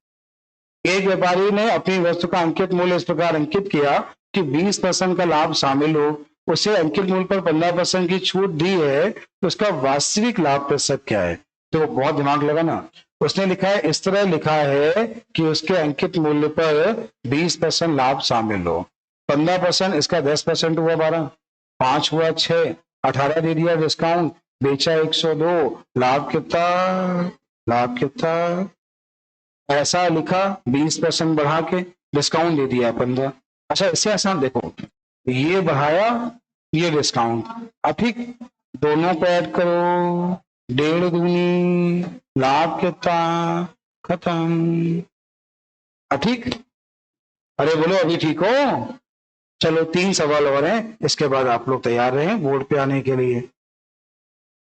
एक व्यापारी ने अपनी वस्तु का अंकित मूल्य इस प्रकार अंकित किया कि 20% का लाभ शामिल हो, उसे अंकित मूल्य पर 15% की छूट दी है, तो उसका वास्तविक लाभ प्रतिशत क्या है? तो बहुत दिमाग लगा ना। उसने लिखा है, इस तरह लिखा है कि उसके अंकित मूल्य पर 20% लाभ शामिल हो, 15% इसका 10% हुआ 12, 5 हुआ 6, 18 दे दिया डिस्काउंट, बेचा 102, लाभ कितना? लाभ कितना? ऐसा लिखा 20% बढ़ा के, डिस्काउंट दे दिया 15। अच्छा इससे आसान देखो, ये बढ़ाया, ये डिस्काउंट, अब ठीक दोनों को ऐड करो, 1.5 दूनी, लाभ कितना? खत्म। अब ठीक, अरे बोलो अभी ठीक हो? चलो 3 सवाल और हैं, इसके बाद आप लोग तैयार रहें बोर्ड पे आने के लिए।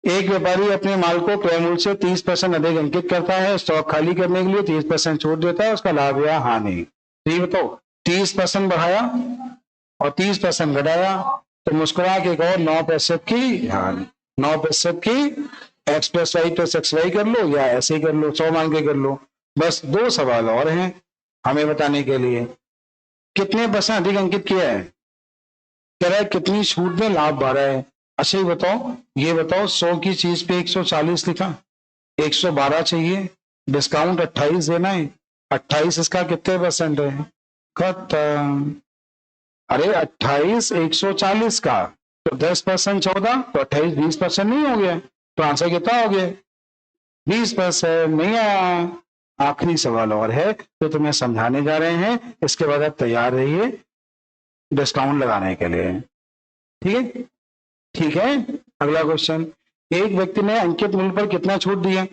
एक व्यापारी अपने माल को क्रय मूल्य से 30% अधिक अंकित करता है, स्टॉक खाली करने के लिए 30% छूट देता है, उसका लाभ या हानि? ये बताओ, 30% बढ़ाया और 30% घटाया, तो मुस्कुरा के कहो 9% की हानि, 9% की X plus Y plus X Y कर लो, या ऐसे ही कर लो, 100 मान के कर लो। बस 2 सवाल और हैं हमें बताने के लिए। कितने परसेंट अधिक अंकित किया है? कह रहा है कितनी छूट में लाभ बढ़ा है। अच्छा ये बताओ 100 की चीज पे 140 लिखा, 112 चाहिए, डिस्काउंट 28 देना है, 28 इसका कितने परसेंट है? खत्म। अरे 28 140 का, तो 10% 14, तो 28 20% नहीं हो गया? तो आंसर कितना हो गया? 20% नहीं आया। आखिरी सवाल और है तो तुम्हें समझाने जा रहे हैं, इसके बाद आप तैयार रहिए डिस्काउंट लगाने के लिए। ठीक है, ठीक है। अगला क्वेश्चन, एक व्यक्ति ने अंकित मूल्य पर कितना छूट दिया?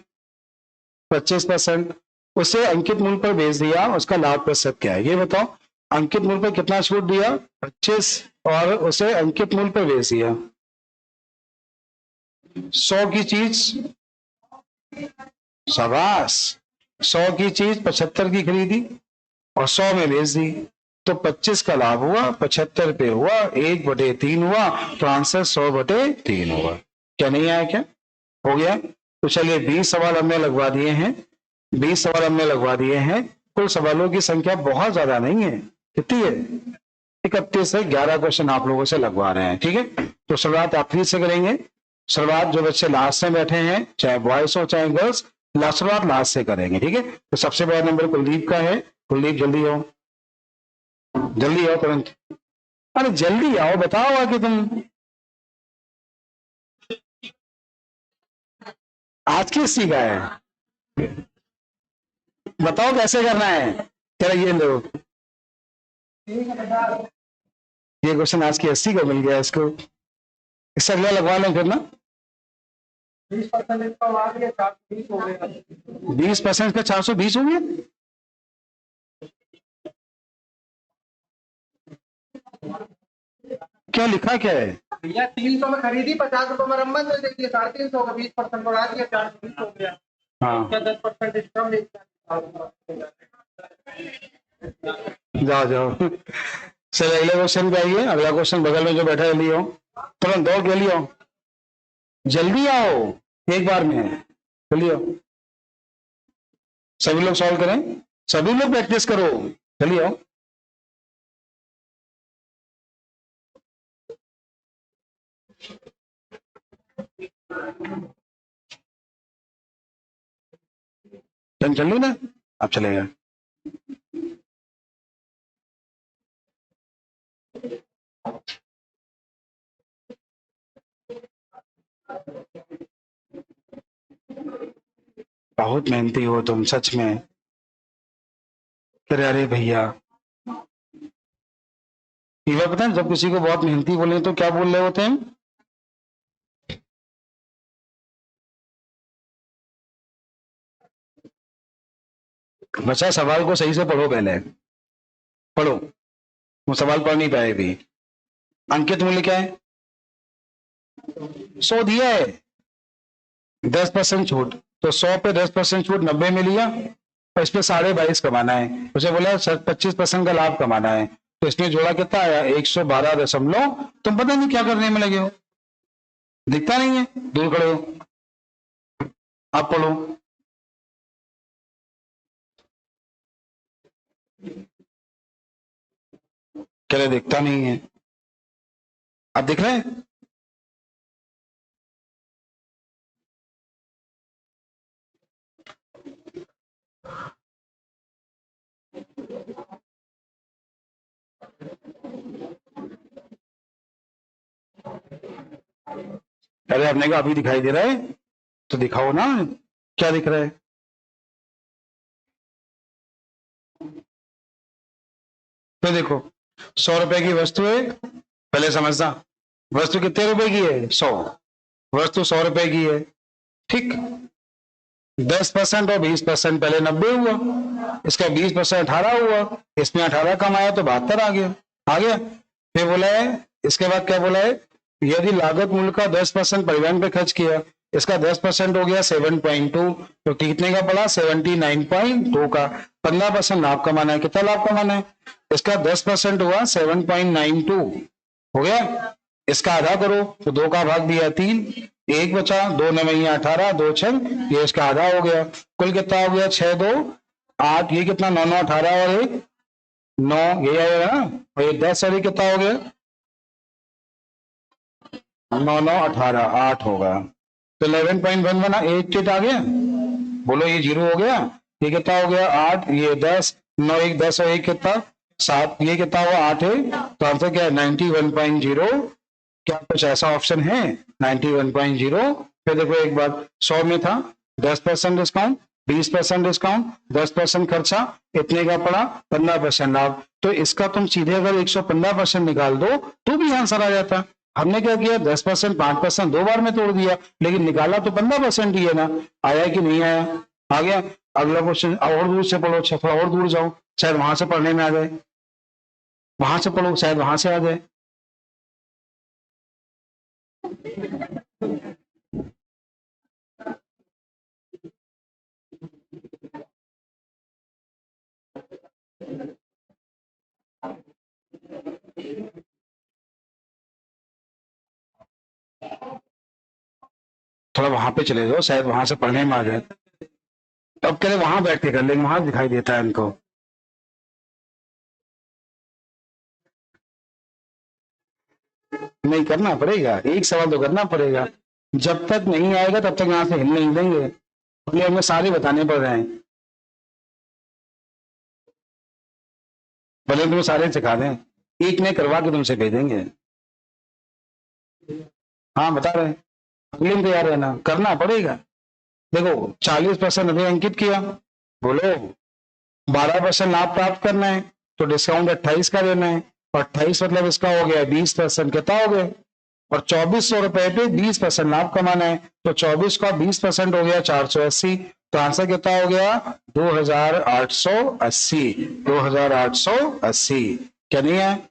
25%। उसे अंकित मूल्य पर बेच दिया, उसका लाभ प्रतिशत क्या है? ये बताओ, अंकित मूल्य पर कितना छूट दिया? 25, और उसे अंकित मूल्य पर बेच दिया। 100 की चीज, शाबाश, 100 की चीज 75 की खरीदी और 100 में बेच दी, तो 25 का लाभ हुआ, 75 पे हुआ, 1/3 हुआ, तो आंसर 100/3 हुआ। क्या नहीं आया? क्या हो गया? तो चलिए 20 सवाल हमने लगवा दिए हैं, 20 सवाल हमने लगवा दिए हैं। कुल सवालों की संख्या बहुत ज्यादा नहीं है, कितनी है? 31 से 11 क्वेश्चन आप लोगों से लगवा रहे हैं। ठीक है, तो शुरुआत आप फिर से करेंगे। शुरुआत जो बच्चे लास्ट में बैठे हैं, चाहे बॉयज हो चाहे गर्ल्स, शुरुआत लास्ट से करेंगे। ठीक है, तो सबसे बड़ा नंबर कुलदीप का है। कुलदीप जल्दी आओ, जल्दी आओ तुरंत। अरे जल्दी आओ, बताओ आके तुम आज किस चीज का है, बताओ कैसे करना है। चलो ये लो, ये क्वेश्चन आज की 80 का मिल गया इसको, इससे अगला लगवा लें फिर ना। 20% का 420 हो गया। क्या लिखा क्या है भैया? 300 में खरीदी, 50 रुपए मरम्मत, तो देखिए 350 का 20% बढ़ा दिया, 420 हो गया। हाँ, क्या 10% डिस्काउंट? जाओ जाओ। चलो अगले क्वेश्चन पे आइए। अगला क्वेश्चन बगल में जो बैठा है लियो, तुरंत दौड़ के लियो, जल्दी आओ, एक बार में चलिए। सभी लोग सॉल्व करें, सभी लोग प्रैक्टिस करो, चलिए आओ। टन चल ली ना, अब चलेगा। बहुत मेहनती हो तुम सच में। अरे भैया, ये बात पता है जब किसी को बहुत मेहनती बोले तो क्या बोल रहे होते हैं? बच्चा सवाल को सही से पढ़ो, पहले पढ़ो। वो सवाल पढ़ नहीं पाए भी। अंकित मूल्य क्या है? 100 दिया है, 10% छूट, तो 100 पे 10% छूट 90 में लिया, और इस पे 22.5 कमाना है। उसे बोला 25% का लाभ कमाना है, तो इसमें जोड़ा कितना आया? 112 दशमलव। तुम पता नहीं क्या करने में लगे हो, दिखता नहीं है, दूर खड़े हो। आप पढ़ो। कह रहे दिखता नहीं है, अब दिख रहे हैं? अरे आपने कहा अभी दिखाई दे रहा है, तो दिखाओ ना, क्या दिख रहा है? तो देखो, 100 रुपए की वस्तु है, पहले समझना, वस्तु कितने रुपए की है? 100। वस्तु 100 रुपए की है, ठीक। 10% और 20% पहले 90 हुआ, इसका 20% 18 हुआ, इसमें 18 कम आया तो 72 आ गया। आ गया। फिर बोला है, इसके बाद क्या बोला है? यदि लागत मूल्य का 10% परिवहन पे खर्च किया, इसका 10% हो गया 7.2, तो कितने का पड़ा? 79.2 का। 15% लाभ कमाना है, कितना लाभ कमाना है? इसका 10% हुआ 7.92, हो गया। इसका आधा करो, तो 2 का भाग दिया 3, 1 बचा, 2 9 18, 2 6, ये इसका आधा हो गया। कुल कितना हो गया? 6 2 8, ये कितना? 9 9 18 और 1 9, ये आएगा ना, और ये 10 और ये कितना हो गया? 9 9 18, 8 होगा। तो 11.1 बना, 8 आ गया। बोलो ये 0 हो गया, ये कितना हो गया? 8, ये 10, 9 1 10 और 1 कितना? 7, ये कितना हुआ? 8 है। तो आंसर क्या है? 91.0। क्या कुछ ऐसा ऑप्शन है? 91.0। फिर देखो एक बात, 100 में था 10% डिस्काउंट, 20% डिस्काउंट, 10% खर्चा, इतने का पड़ा 15% लाभ। तो इसका तुम सीधे अगर 115% निकाल दो तो भी आंसर आ जाता। हमने क्या किया? 10% 5% 2 बार में तोड़ दिया, लेकिन निकाला तो 15% ही है ना। आया कि नहीं आया? आ गया। अगला क्वेश्चन और दूर से पढ़ो, थोड़ा और दूर जाओ, शायद वहां से पढ़ने में आ जाए। वहां से पढ़ो, शायद वहां से आ जाए। थोड़ा वहां पे चले जाओ, शायद वहां से पढ़ने में आ जाए। तो अब कह रहे वहां बैठ के कर लेंगे, वहां दिखाई देता है इनको। नहीं करना पड़ेगा, एक सवाल तो करना पड़ेगा। जब तक नहीं आएगा तब तक यहाँ से हिल नहीं देंगे, इसलिए हमें सारे बताने पड़ रहे हैं, भले तुम्हें सारे सिखा दें, एक ने करवा के तुमसे भेजेंगे। हाँ बता रहे हैं, अगले में तैयार रहना, करना पड़ेगा। देखो 40% अभी अंकित किया, बोलो 12% लाभ प्राप्त करना है, तो डिस्काउंट 28 का देना है, और 28 मतलब इसका हो गया 20%, कितना हो गया? और 2400 रुपए पे 20% लाभ कमाना है, तो 24 का 20% हो गया 480, तो आंसर कितना हो गया? 2880। 2880 क्या नहीं है?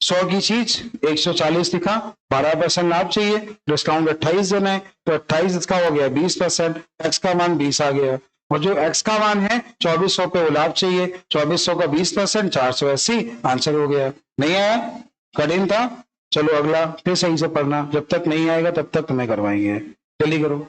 100 की चीज 140 लिखा, 12% लाभ चाहिए, डिस्काउंट 28 देना है, तो 28 इसका हो गया 20%, एक्स का मान 20 आ गया, और जो एक्स का मान है 2400 पे वो लाभ चाहिए, 2400 का 20% 480, आंसर हो गया। नहीं आया? कठिन था? चलो अगला फिर सही से पढ़ना, जब तक नहीं आएगा तब तक तुम्हें करवाएंगे। जल्दी करो।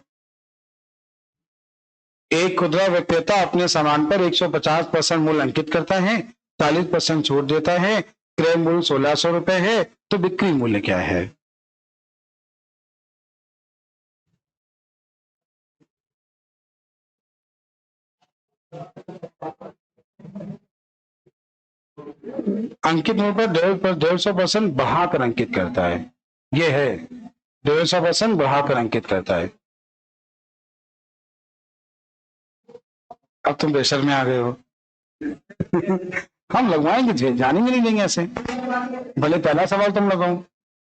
एक खुदरा विक्रेता अपने सामान पर 150% मूल्य अंकित करता है, 40% छूट देता है, क्रय मूल्य 1600 रुपए है, तो बिक्री मूल्य क्या है? अंकित मूल्य पर 150% बढ़ाकर अंकित करता है, ये है 150% बढ़ाकर अंकित करता है। अब तुम प्रेशर में आ गए हो। हम लगवाएंगे, जानेंगे नहीं देंगे ऐसे, भले पहला सवाल तुम लगाओ।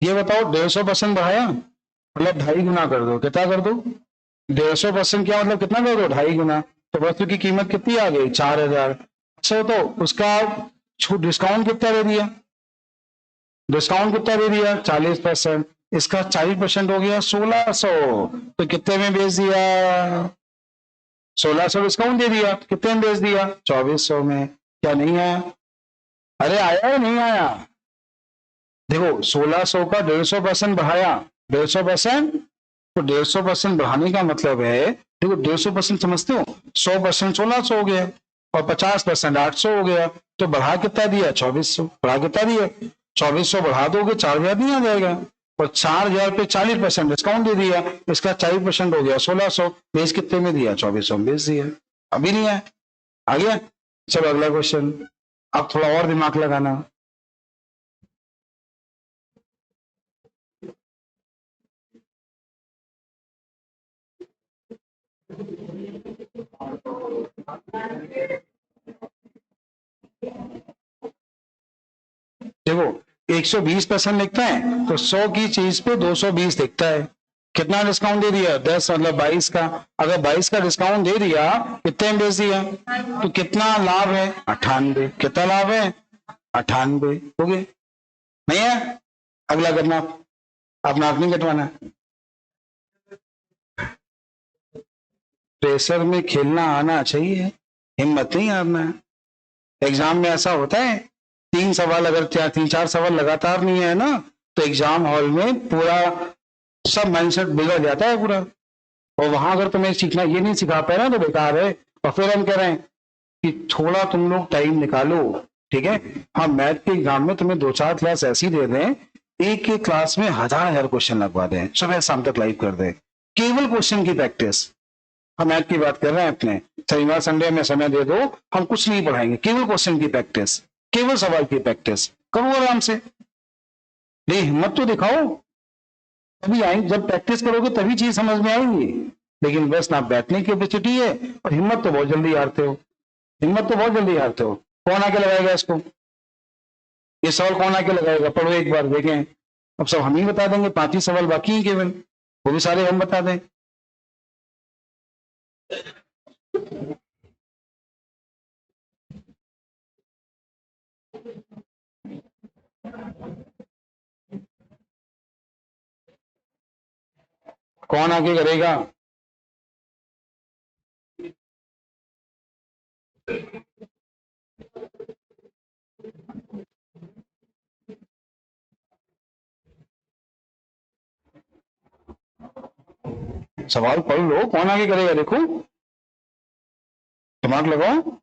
ये बताओ 150% बढ़ाया मतलब 2.5 गुना कर दो, कितना कर दो? 150% क्या मतलब कितना कर दो? 2.5 गुना। तो वस्तु की कीमत कितनी आ गई? 4,000। अच्छा तो उसका छूट डिस्काउंट कितना दे दिया? डिस्काउंट कितना दे दिया? 40%। इसका 40% हो गया 1,600। तो कितने में बेच दिया? 1,600 डिस्काउंट दे दिया, कितने में बेच दिया? 2,400 में। क्या नहीं आया? अरे आया या नहीं आया? देखो 1,600 का 150% बढ़ाया, 150%, तो 150% बढ़ाने का मतलब है, देखो 150% समझते हो, 100% 1,600 हो गया और 50% 800 हो गया। तो बढ़ा कितना दिया? 2,400। बढ़ा कितना दिया? 2,400 बढ़ा दोगे 4,000 नहीं आ जाएगा? और 4,000 पे 40% डिस्काउंट दे दिया, इसका 40% हो गया 1,600। बेच कितने में दिया? 2,400 में बेच दिया। अभी नहीं आया? आ गया? चलो अगला क्वेश्चन। अब थोड़ा और दिमाग लगाना। देखो 120% लिखता है तो 100 की चीज पे 220 लिखता है। कितना डिस्काउंट दे दिया? 10 मतलब 22 का। अगर 22 का डिस्काउंट दे दिया, कितने में बेच दिया? तो कितना लाभ है? 98। कितना लाभ है? 98 हो गए। नहीं है? अगला करना। अब नाक नहीं कटवाना। प्रेशर में खेलना आना चाहिए, हिम्मत नहीं हारना है। एग्जाम में ऐसा होता है, 3 सवाल अगर 3-4 सवाल लगातार नहीं है ना, तो एग्जाम हॉल में पूरा सब माइंडसेट बिगड़ जाता है पूरा। और वहां अगर तुम्हें सीखना ये नहीं सिखा पाए ना तो बेकार है। और फिर हम कह रहे हैं कि थोड़ा तुम लोग टाइम निकालो, ठीक है? हाँ, मैथ के एग्जाम में तुम्हें 2-4 क्लास ऐसी दे दें, एक एक क्लास में हजार क्वेश्चन लगवा दें, सुबह शाम तक लाइव कर दें, केवल क्वेश्चन की प्रैक्टिस। हम मैथ की बात कर रहे हैं अपने, शनिवार संडे में समय दे दो, हम कुछ नहीं पढ़ाएंगे, केवल क्वेश्चन की प्रैक्टिस, केवल सवाल की प्रैक्टिस करो आराम से। नहीं, हिम्मत तो दिखाओ, तभी आएंगे। जब प्रैक्टिस करोगे तभी चीज समझ में आएंगी। लेकिन बस ना बैठने की कैपेसिटी है और हिम्मत तो बहुत जल्दी हारते हो। हिम्मत तो बहुत जल्दी हारते हो। कौन आके लगाएगा इसको? ये सवाल कौन आके लगाएगा? पढ़ो एक बार, देखें। अब सब हम ही बता देंगे, 5 ही सवाल बाकी हैं केवल, वो भी सारे हम बता दें। कौन आगे करेगा? सवाल पढ़ लो, कौन आगे करेगा देखो, दिमाग लगाओ।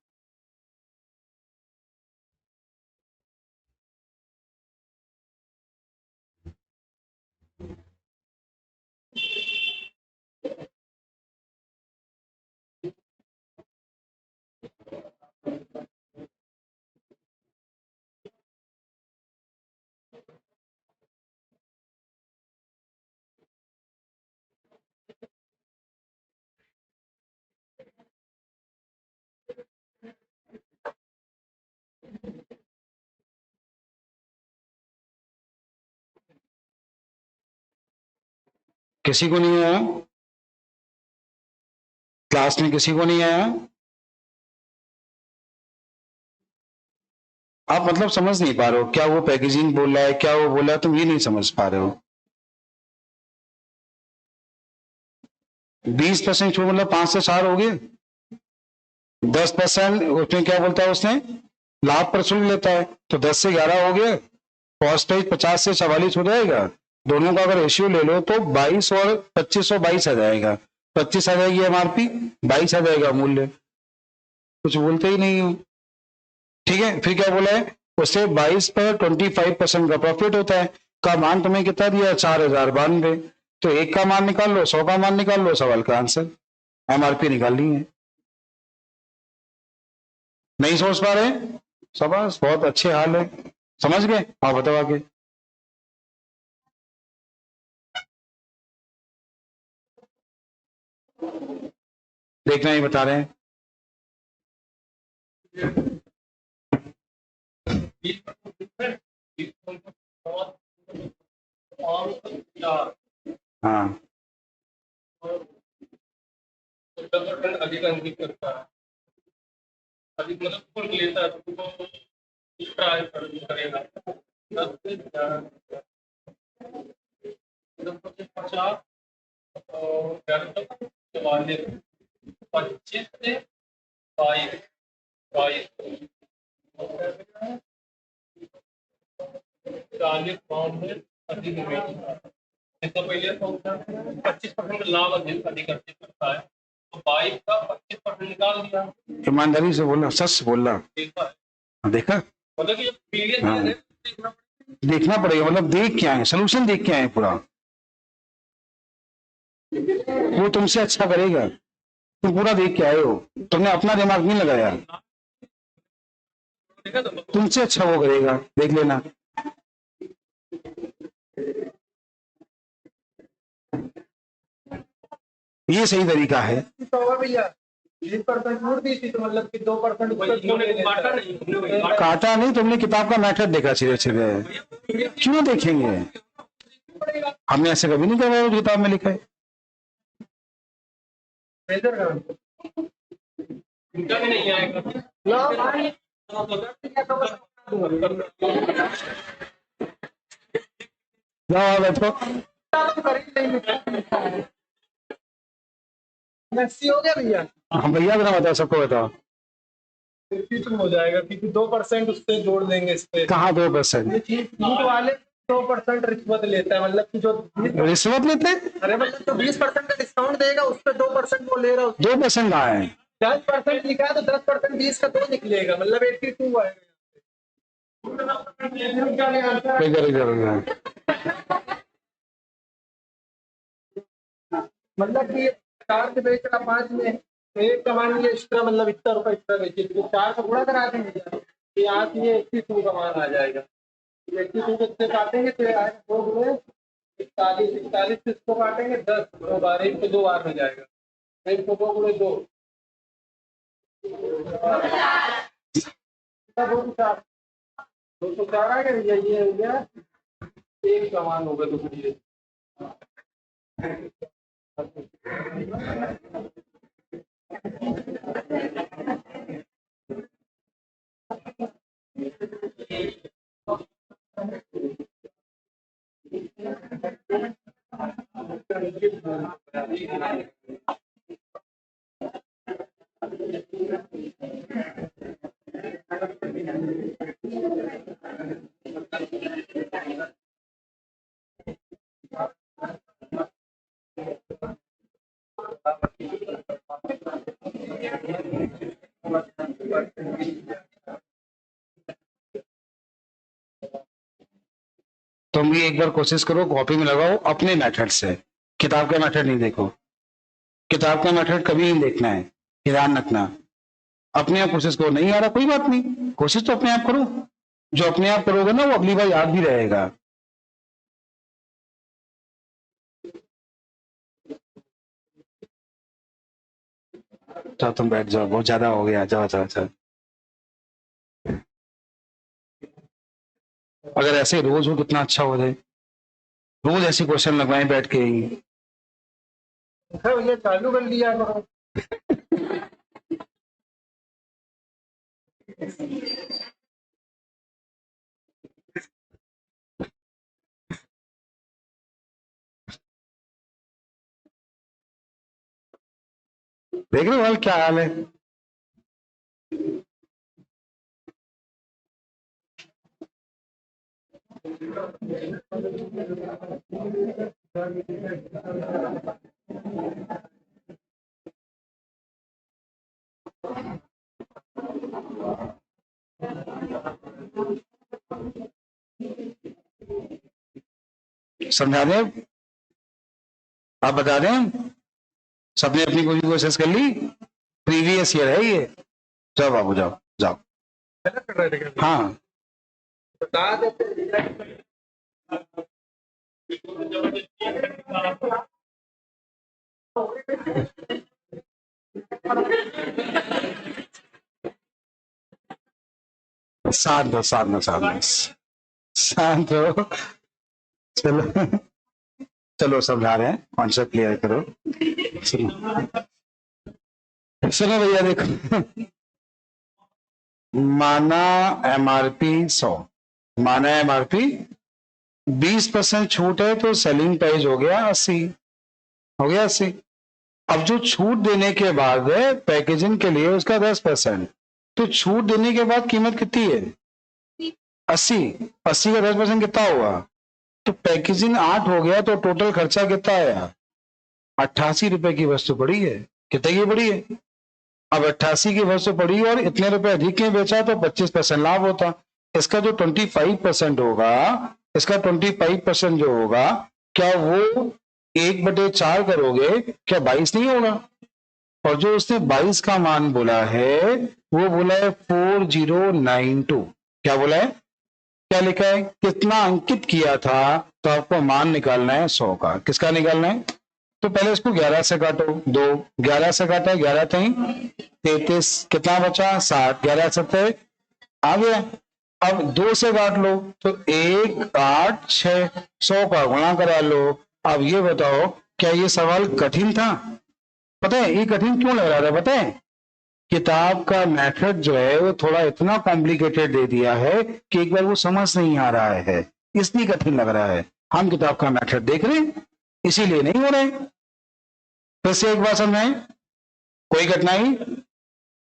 किसी को नहीं आया? क्लास में किसी को नहीं आया? आप मतलब समझ नहीं पा रहे हो, क्या वो पैकेजिंग बोल रहा है, क्या वो बोल रहा है, तुम ये नहीं समझ पा रहे हो। 20% छूट मतलब 5 से 4 हो गए। 10% उसमें क्या बोलता है, उसने लाभ पर शुल्क लेता है, तो 10 से 11 हो गए। कॉस्ट प्राइस 50 से 44 हो जाएगा। दोनों का अगर रेशियो ले लो तो 22 और 25 और 22 आ जाएगा। 25 आ जाएगी एमआरपी, 22 आ जाएगा मूल्य। कुछ बोलते ही नहीं हो। ठीक है, फिर क्या बोला है उससे? 22 पर 25% का प्रॉफिट होता है। का मान तुम्हें कितना दिया? 4,092। तो एक का मान निकाल लो, 100 का मान निकाल लो, सवाल का आंसर। एमआरपी निकालनी है। नहीं सोच पा रहे? शाबाश, बहुत अच्छे हाल है, समझ गए। हाँ बताओ आगे। देखना ही बता रहे हैं। हाँ अधिक अंकित करता है, अधिक मतलब कुल लेता है तो वो ट्राई करेगा 10 से 50 और 44 25 से 22 40 पाउंड में अधिक निवेश था। इसका पहले 25% लाभ अधिक अर्जित करता है, तो 22 का 25% निकाल दिया। ईमानदारी से बोलना, सच बोलना। देखा, मतलब कि पीरियड हाँ। देखना देखना पड़ेगा, मतलब देख के आए, सोल्यूशन देख के आए पूरा। वो तुमसे अच्छा करेगा, तुम पूरा देख के आए हो, तुमने अपना दिमाग नहीं लगाया, तुमसे अच्छा वो करेगा, देख लेना। ये सही तरीका है। तो होगा भैया 20% छूट दी थी तो मतलब कि 2% काटा नहीं, तुमने किताब का मैटर देखा सीधे सीधे, क्यों देखेंगे? हमने ऐसे कभी नहीं करा जो किताब में लिखा है। इनका भी नहीं आएगा। जाओ बैठो। मैक्सी हो गया भैया। हाँ भैया बिना बताओ, सबको बताओ। फिर हो जाएगा क्योंकि 2% उससे जोड़ देंगे इस पे। कहाँ 2%? छूट वाले 2% रिश्वत लेता है, मतलब कि जो रिश्वत लेते हैं? अरे मतलब जो 20% का डिस्काउंट देगा उस पर 2% वो ले रहा है। 2% कहाँ है? 10% लिखा है तो 10% 20 का 2 निकलेगा, मतलब 82 आएगा। इधर इधर इधर। मतलब कि 4 से बेच रहा 5 में, तो एक का मान लिया एक्स्ट्रा, मतलब इतना रुपया एक्स्ट्रा बेचे तो 4 का गुणा करा देंगे तो यहाँ से ये 82 का मान आ जाएगा। 82 को इससे काटेंगे तो आएगा 2 गुणे 41, 41 से इसको काटेंगे 10, 2 बार, 1 को 2 बार में जाएगा, 1 को 2 गुणे 2 204 आ गया भैया। ये हो गया एक का मान होगा तो फिर ये तुम भी एक बार कोशिश करो, कॉपी में लगाओ अपने मेथड से, किताब का मेथड नहीं देखो। किताब का मेथड कभी नहीं देखना है, ये ध्यान रखना। अपने आप कोशिश करो, नहीं आ रहा कोई बात नहीं, कोशिश तो अपने आप करो। जो अपने आप करोगे ना वो अगली बार याद भी रहेगा। तो तुम बैठ जाओ, बहुत ज्यादा हो गया, जाओ जाओ जाओ। अगर ऐसे रोज हो कितना अच्छा हो जाए, रोज ऐसे क्वेश्चन लगवाएं बैठ के ही। भैया चालू कर लिया करो। देख रहे हो हाल, क्या हाल है? समझा दें? आप बता दें? सबने अपनी कोई कोशिश कर ली? प्रीवियस ईयर है ये। जाओ बाबू जाओ जाओ। गलत कर रहे थे क्या? हाँ बता देते। शांत हो, शांत हो, शांत हो, शांत हो। चलो, चलो समझा रहे हैं, कॉन्सेप्ट क्लियर करो। सुनो, सुनो भैया देखो, माना एमआरपी 100, माना एमआरपी 20% छूट है तो सेलिंग प्राइस हो गया 80, हो गया 80। अब जो छूट देने के बाद है पैकेजिंग के लिए उसका 10%, तो छूट देने के बाद कीमत कितनी है? 80। 80 का 10% कितना हुआ? तो पैकेजिंग 8 हो गया, तो टोटल खर्चा कितना आया? 88 रुपए की वस्तु पड़ी है। कितने की पड़ी है? अब 88 की वस्तु पड़ी और इतने रुपए अधिक में बेचा तो 25% लाभ होता। इसका जो 25% होगा, इसका 25% जो होगा, क्या वो 1/4 करोगे, क्या 22 नहीं होगा? और जो उसने 22 का मान बोला है, वो बोला है 4092। क्या बोला है? क्या लिखा है? कितना अंकित किया था? तो आपको मान निकालना है 100 का। किसका निकालना है? तो पहले इसको 11 से काटो, 2 11 से काटा, 11 तीन 33, कितना बचा? 7, 11 सत्तर आ गया। अब 2 से काट लो, तो 1 8 6, 100 का गुणा करा लो। अब ये बताओ, क्या ये सवाल कठिन था? पता है ये कठिन क्यों लग रहा था? पता है, किताब का मेथड जो है वो थोड़ा इतना कॉम्प्लिकेटेड दे दिया है कि एक बार वो समझ नहीं आ रहा है, इसलिए कठिन लग रहा है। हम किताब का मेथड देख रहे हैं, इसीलिए नहीं हो रहे। फिर से एक बार समझाएं, कोई कठिनाई?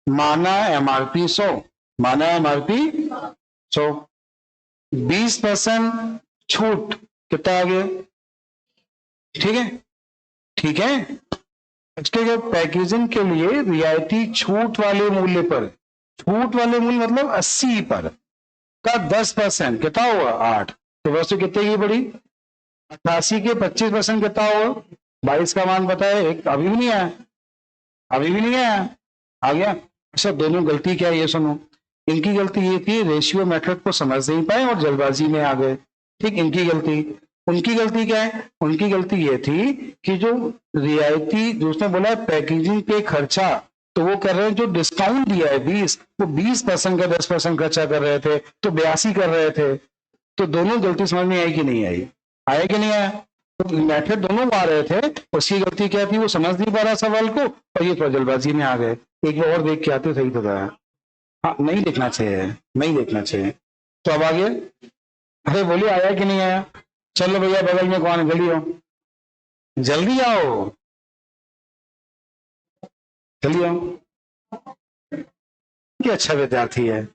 माना एमआरपी 100, माना एमआरपी 100, 20% छूट, कितना आ गया? ठीक है, ठीक है। इसके लिए पैकेजिंग के लिए रियायती छूट वाले मूल्य पर, छूट वाले मूल्य मतलब 80 पर का 10% कितना हुआ? 8। तो वस्तु कितने की पड़ी? 88 के 25% कितना हुआ? 22 का मान पता है? एक अभी भी नहीं आया, अभी भी नहीं आया, आ गया। अच्छा, दोनों गलती क्या है ये सुनो। इनकी गलती ये थी, रेशियो मेथड को समझ नहीं पाए और जल्दबाजी में आ गए। ठीक, इनकी गलती। उनकी गलती क्या है? उनकी गलती ये थी कि जो रियायती, जो उसने बोला पैकेजिंग पे खर्चा, तो वो कर रहे हैं जो डिस्काउंट दिया है 20, वो 20% का 10% खर्चा कर रहे थे, तो 82 कर रहे थे। तो दोनों गलती समझ में आई कि नहीं आई? आया कि नहीं आया? तो मेथड दोनों आ रहे थे, उसकी गलती क्या थी? वो समझ नहीं पा रहा सवाल को, और ये थोड़ा जल्दबाजी में आ गए। एक बार और देख के आते सही तो था। हाँ, नहीं देखना चाहिए, नहीं देखना चाहिए। तो अब आगे, अरे बोलिए, आया कि नहीं आया? चलो भैया, बगल में कौन है? जल्दी आओ, जल्दी आओ, जल्दी आओ। क्या अच्छा विद्यार्थी है।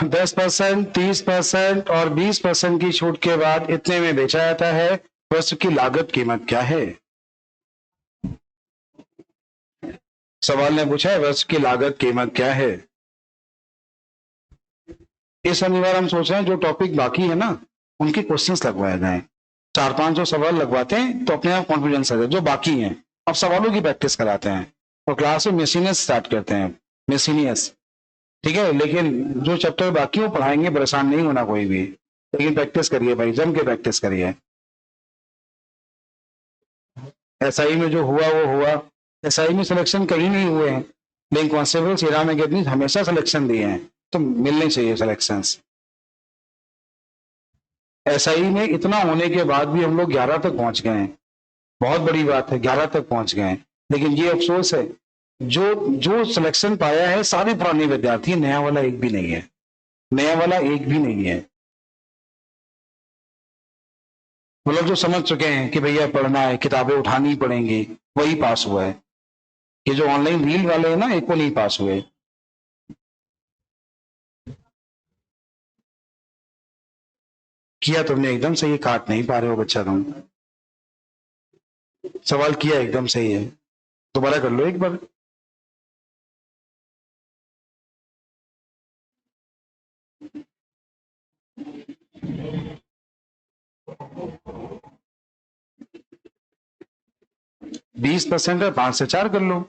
10%, 30% और 20% की छूट के बाद इतने में बेचा जाता है। वस्तु की लागत कीमत क्या है? सवाल ने पूछा है वस्तु की लागत कीमत क्या है। इस शनिवार हम सोच रहे हैं जो टॉपिक बाकी है ना, उनके क्वेश्चंस लगवाए जाएं। 400-500 सवाल लगवाते हैं तो अपने आप कॉन्फिडेंस आ जाए। जो बाकी हैं अब सवालों की प्रैक्टिस कराते हैं, और क्लास में मिसीनियस स्टार्ट करते हैं, मिसीनियस। ठीक है, लेकिन जो चैप्टर बाकी है वो पढ़ाएंगे, परेशान नहीं होना कोई भी, लेकिन प्रैक्टिस करिए भाई, जम के प्रैक्टिस करिए। एसआई में जो हुआ वो हुआ। एसआई में सिलेक्शन कहीं नहीं हुए हैं, लेकिन कांस्टेबल सीरा में कितनी हमेशा सिलेक्शन दिए हैं, तो मिलने चाहिए सिलेक्शंस। एसआई में इतना होने के बाद भी हम लोग 11 तक पहुंच गए हैं, बहुत बड़ी बात है, 11 तक पहुंच गए हैं। लेकिन ये अफसोस है, जो जो सिलेक्शन पाया है सारे पुराने विद्यार्थी, नया वाला एक भी नहीं है, नया वाला एक भी नहीं है। मतलब जो समझ चुके हैं कि भैया पढ़ना है, किताबें उठानी पड़ेंगी, वही पास हुआ है। ये जो ऑनलाइन रील वाले हैं ना, एक को नहीं पास हुए। किया तुमने एकदम सही, काट नहीं पा रहे हो बच्चा तुम। सवाल किया एकदम सही है, दोबारा कर लो एक बार। 20% है, 5 से 4 कर लो।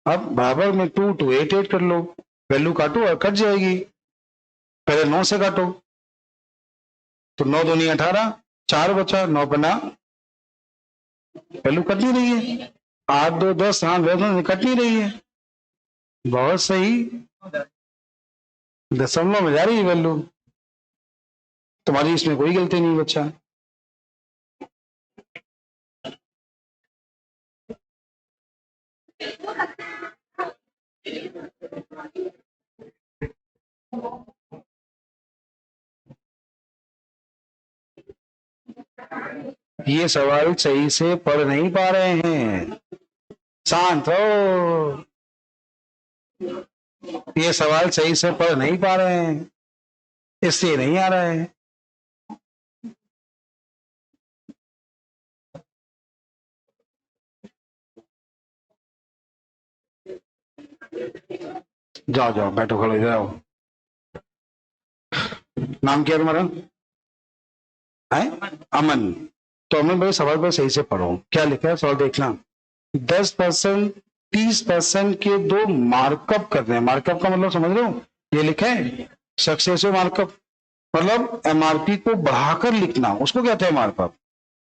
अब बराबर में 2 2 8 8 कर लो, वैल्यू काटो और कट जाएगी। पहले 9 से काटो, तो 9 दूनी 18, 4 बचा, 9 बना, वैल्यू कट नहीं रही है। 8 2 10, हाँ वैल्यू कट नहीं रही है। बहुत सही, दशमलव में जा रही है वैल्यू। तुम्हारी इसमें कोई गलती नहीं बच्चा। ये सवाल सही से पढ़ नहीं पा रहे हैं, शांत हो। ये सवाल सही से पढ़ नहीं पा रहे हैं, इसलिए नहीं आ रहा है। जाओ जाओ बैठो, खड़ो इधर आओ। नाम क्या है तुम्हारा? है अमन। तो अमन भाई सवाल पर सही से पढ़ो, क्या लिखा है सवाल देखना। 10% 30% के दो मार्कअप करने हैं। मार्कअप का मतलब समझ रहे हो? ये लिखा है सक्सेसिव मार्कअप, मतलब एमआरपी को बढ़ाकर लिखना, उसको कहते हैं मार्कअप।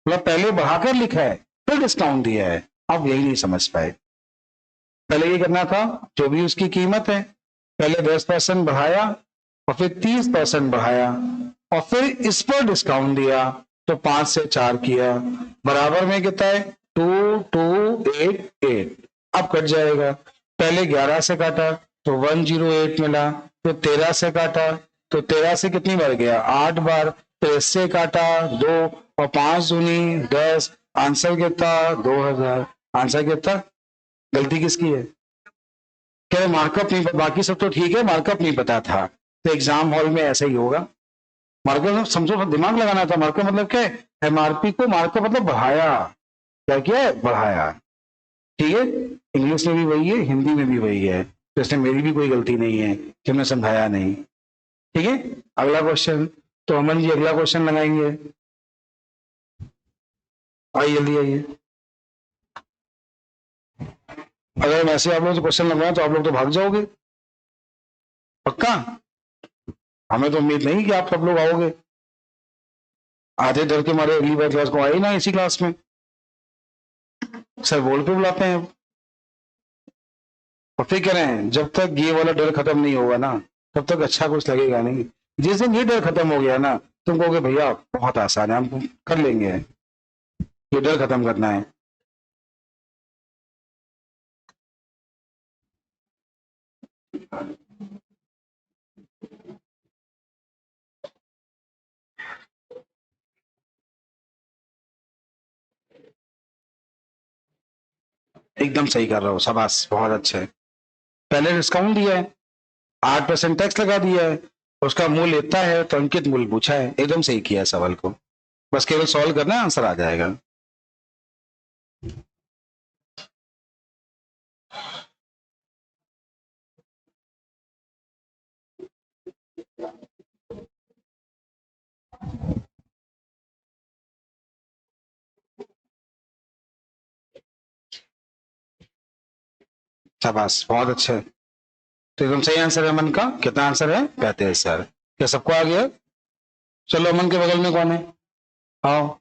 मतलब पहले बढ़ाकर लिखा है फिर डिस्काउंट दिया है, आप यही नहीं समझ पाए। पहले ये करना था, जो भी उसकी कीमत है पहले 10% बढ़ाया और फिर 30% बढ़ाया और फिर इस पर डिस्काउंट दिया, तो 5 से 4 किया, बराबर में कितना है 2 2 8 8। अब कट जाएगा, पहले 11 से काटा तो 108 मिला, तो 13 से काटा तो 13 से कितनी बार गया 8 बार, तो इससे काटा 2 और 5 दूनी 10, आंसर कितना 2000। आंसर कितना? गलती किसकी है? कह रहे मार्कअप नहीं, बाकी सब तो ठीक है, मार्कअप नहीं पता था। तो एग्जाम हॉल में ऐसा ही होगा। मार्कअप समझो, दिमाग लगाना था। मार्कअप मतलब क्या है? एमआरपी को मार्कअप मतलब बढ़ाया। क्या किया है? बढ़ाया। ठीक है, इंग्लिश में भी वही है, हिंदी में भी वही है, तो इसमें मेरी भी कोई गलती नहीं है कि मैं समझाया नहीं। ठीक है, अगला क्वेश्चन। तो अमन जी अगला क्वेश्चन लगाएंगे, आइए जल्दी आइए। अगर वैसे आप लोग से क्वेश्चन लगवाए तो आप लोग तो भाग जाओगे पक्का। हमें तो उम्मीद नहीं कि आप सब लोग आओगे, आधे डर के मारे अगली बार क्लास को आए ना इसी क्लास में। सर बोल पे बुलाते हैं और फिर कह रहे हैं जब तक ये वाला डर खत्म नहीं होगा ना तब तक अच्छा कुछ लगेगा नहीं। जिस दिन ये डर खत्म हो गया ना, तुम कहोगे भैया बहुत आसान है, हम कर लेंगे, ये डर खत्म करना है। एकदम सही कर रहे हो, शाबाश, बहुत अच्छे। पहले डिस्काउंट दिया है, 8% टैक्स लगा दिया है, उसका मूल्य इतना है तो अंकित मूल्य पूछा है। एकदम सही किया है सवाल को, बस केवल सॉल्व करना है, आंसर आ जाएगा। शाबाश, बहुत अच्छे। तो एकदम सही आंसर है अमन का। कितना आंसर है? 35 सर। क्या सबको आ गया? चलो अमन के बगल में कौन है, आओ।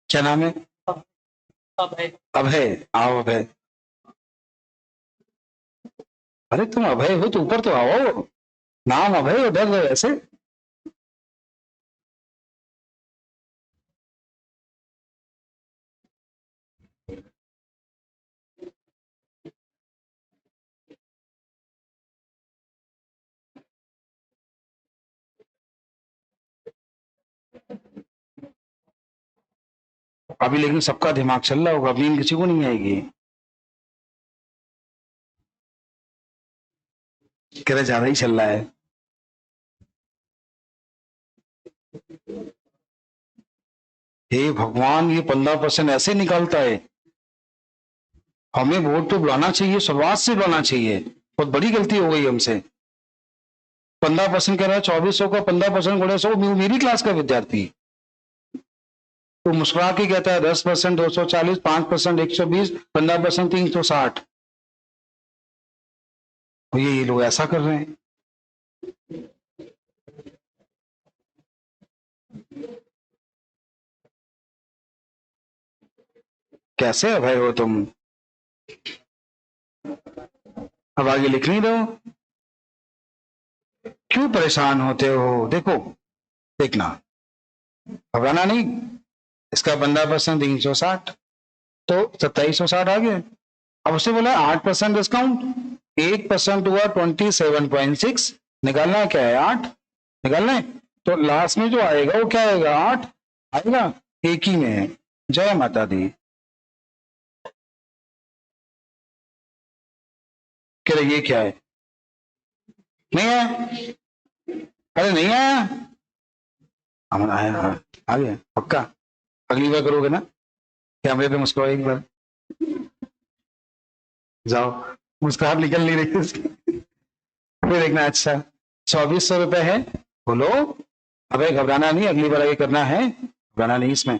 क्या नाम है? अभय। अभय, आओ अभय। अरे तुम अभय हो तो ऊपर तो आओ, नाम अभय उधर रहे ऐसे। अभी लेकिन सबका दिमाग चल रहा होगा, नींद किसी को नहीं आएगी। कह रहे ज्यादा ही चल रहा है। हे भगवान, ये 15% ऐसे निकालता है? हमें बोर्ड पे बुलाना चाहिए, शुरुआत से बुलाना चाहिए। बहुत बड़ी गलती हो गई हमसे। 15% कह रहा है, 2400 का 15% गुणे 100, मेरी क्लास का विद्यार्थी तो मुस्कुरा के कहता है 10% 240, 5% 120, 15% 360। और ये लोग ऐसा कर रहे हैं। कैसे अभय हो तुम? अब आगे लिख नहीं रहे हो, क्यों परेशान होते हो? देखो, देखना, घबराना नहीं। इसका 15% 360, तो 2760 आ गया। अब उससे बोला 8% डिस्काउंट, 8% हुआ 27.6। निकालना क्या है? 8 निकालना है। तो लास्ट में जो आएगा वो क्या आएगा? 8 आएगा, एक ही में है। जय माता दी। कह रहे ये क्या है? नहीं आया? अरे नहीं आया? हम आया, आ गया पक्का। अगली बार करोगे ना, कैमरे पे मुस्कुराओ एक बार। जाओ, मुस्कुराहट निकल नहीं रही उसकी। फिर देखना, अच्छा 2400 रुपए है, बोलो। अबे घबराना नहीं, अगली बार आगे करना है, घबराना नहीं इसमें।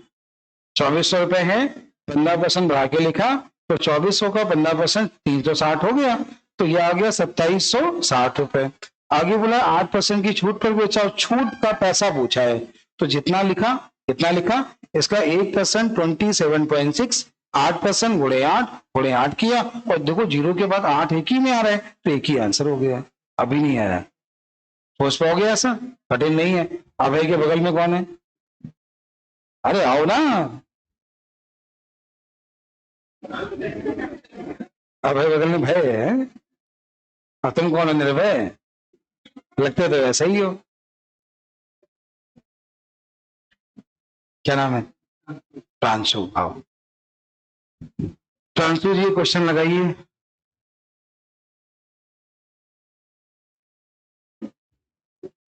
2400 रुपए है, 15% बढ़ा के लिखा, तो 2400 का 15% 360 हो गया, तो ये आ गया 2760 रुपए। आगे बोला 8% की छूट पर बेचा, छूट का पैसा पूछा है, तो जितना लिखा कितना लिखा, इसका 1% 27.6, 8% गुणे 8 किया, और देखो जीरो के बाद 8 एक ही में आ रहा है, तो एक ही आंसर हो गया। अभी नहीं आया, सोच पाओगे ऐसा? कठिन नहीं है। अभय के बगल में कौन है? अरे आओ ना, अभय बगल में भय है, और तुम कौन हो? निर्भय लगते तो ऐसा ही हो। क्या नाम है? प्रांशु। आओ प्रांशु जी, क्वेश्चन लगाइए।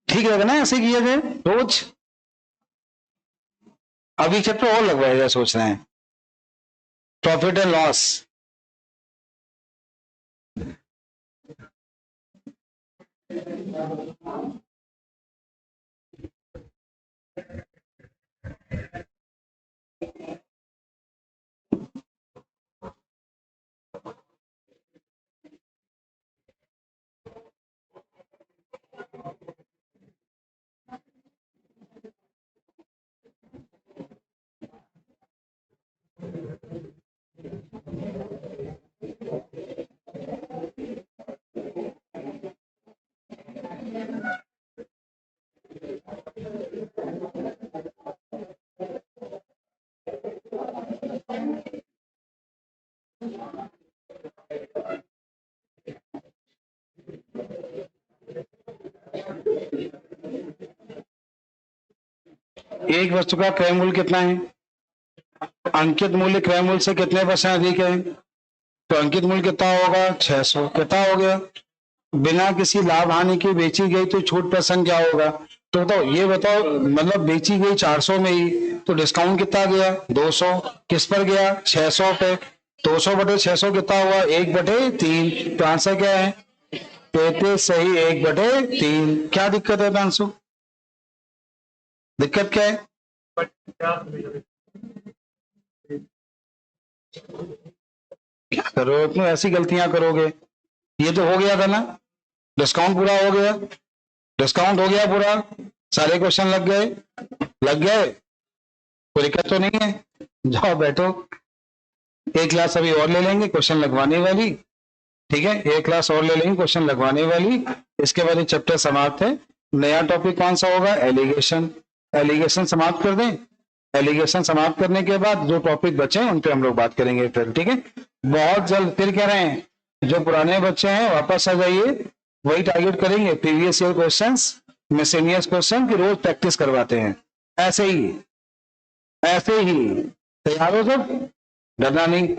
ठीक रहेगा ना ऐसे किया जाए रोज? अभी चैप्टर और लगवाएगा सोच रहे हैं, प्रॉफिट एंड लॉस। एक वस्तु का क्रय मूल्य कितना है? अंकित मूल्य क्रय मूल्य से कितने % अधिक है? तो अंकित मूल्य कितना होगा? 600। कितना हो गया? बिना किसी लाभ हानि के बेची गई तो छूट % क्या होगा? तो बताओ, ये बताओ, मतलब बेची गई 400 में ही, तो डिस्काउंट कितना गया? 200। किस पर गया? 600 पे। 200 बटे 600 कितना हुआ? 1/3। तो आंसर क्या है? 33 सही, 1/3। क्या दिक्कत है प्रांशु? दिक्कत क्या है? क्या करो, तुम ऐसी गलतियां करोगे? ये तो हो गया था ना, डिस्काउंट पूरा हो गया, डिस्काउंट हो गया पूरा, सारे क्वेश्चन लग गए, लग गए, कोई दिक्कत तो नहीं है। जाओ बैठो, एक क्लास अभी और ले लेंगे क्वेश्चन लगवाने वाली, ठीक है? एक क्लास और ले लेंगे क्वेश्चन लगवाने वाली, इसके बाद ये चैप्टर समाप्त है। नया टॉपिक कौन सा होगा? एलिगेशन। एलिगेशन समाप्त कर दें। एलिगेशन समाप्त करने के बाद जो टॉपिक बचे हैं उन पे हम लोग बात करेंगे फिर, ठीक है? बहुत जल्द फिर कह रहे हैं, जो पुराने बच्चे हैं वापस आ जाइए, वही टारगेट करेंगे, previous year questions, miscellaneous question की रोज प्रैक्टिस करवाते हैं, ऐसे ही तैयार हो सब, डरना नहीं।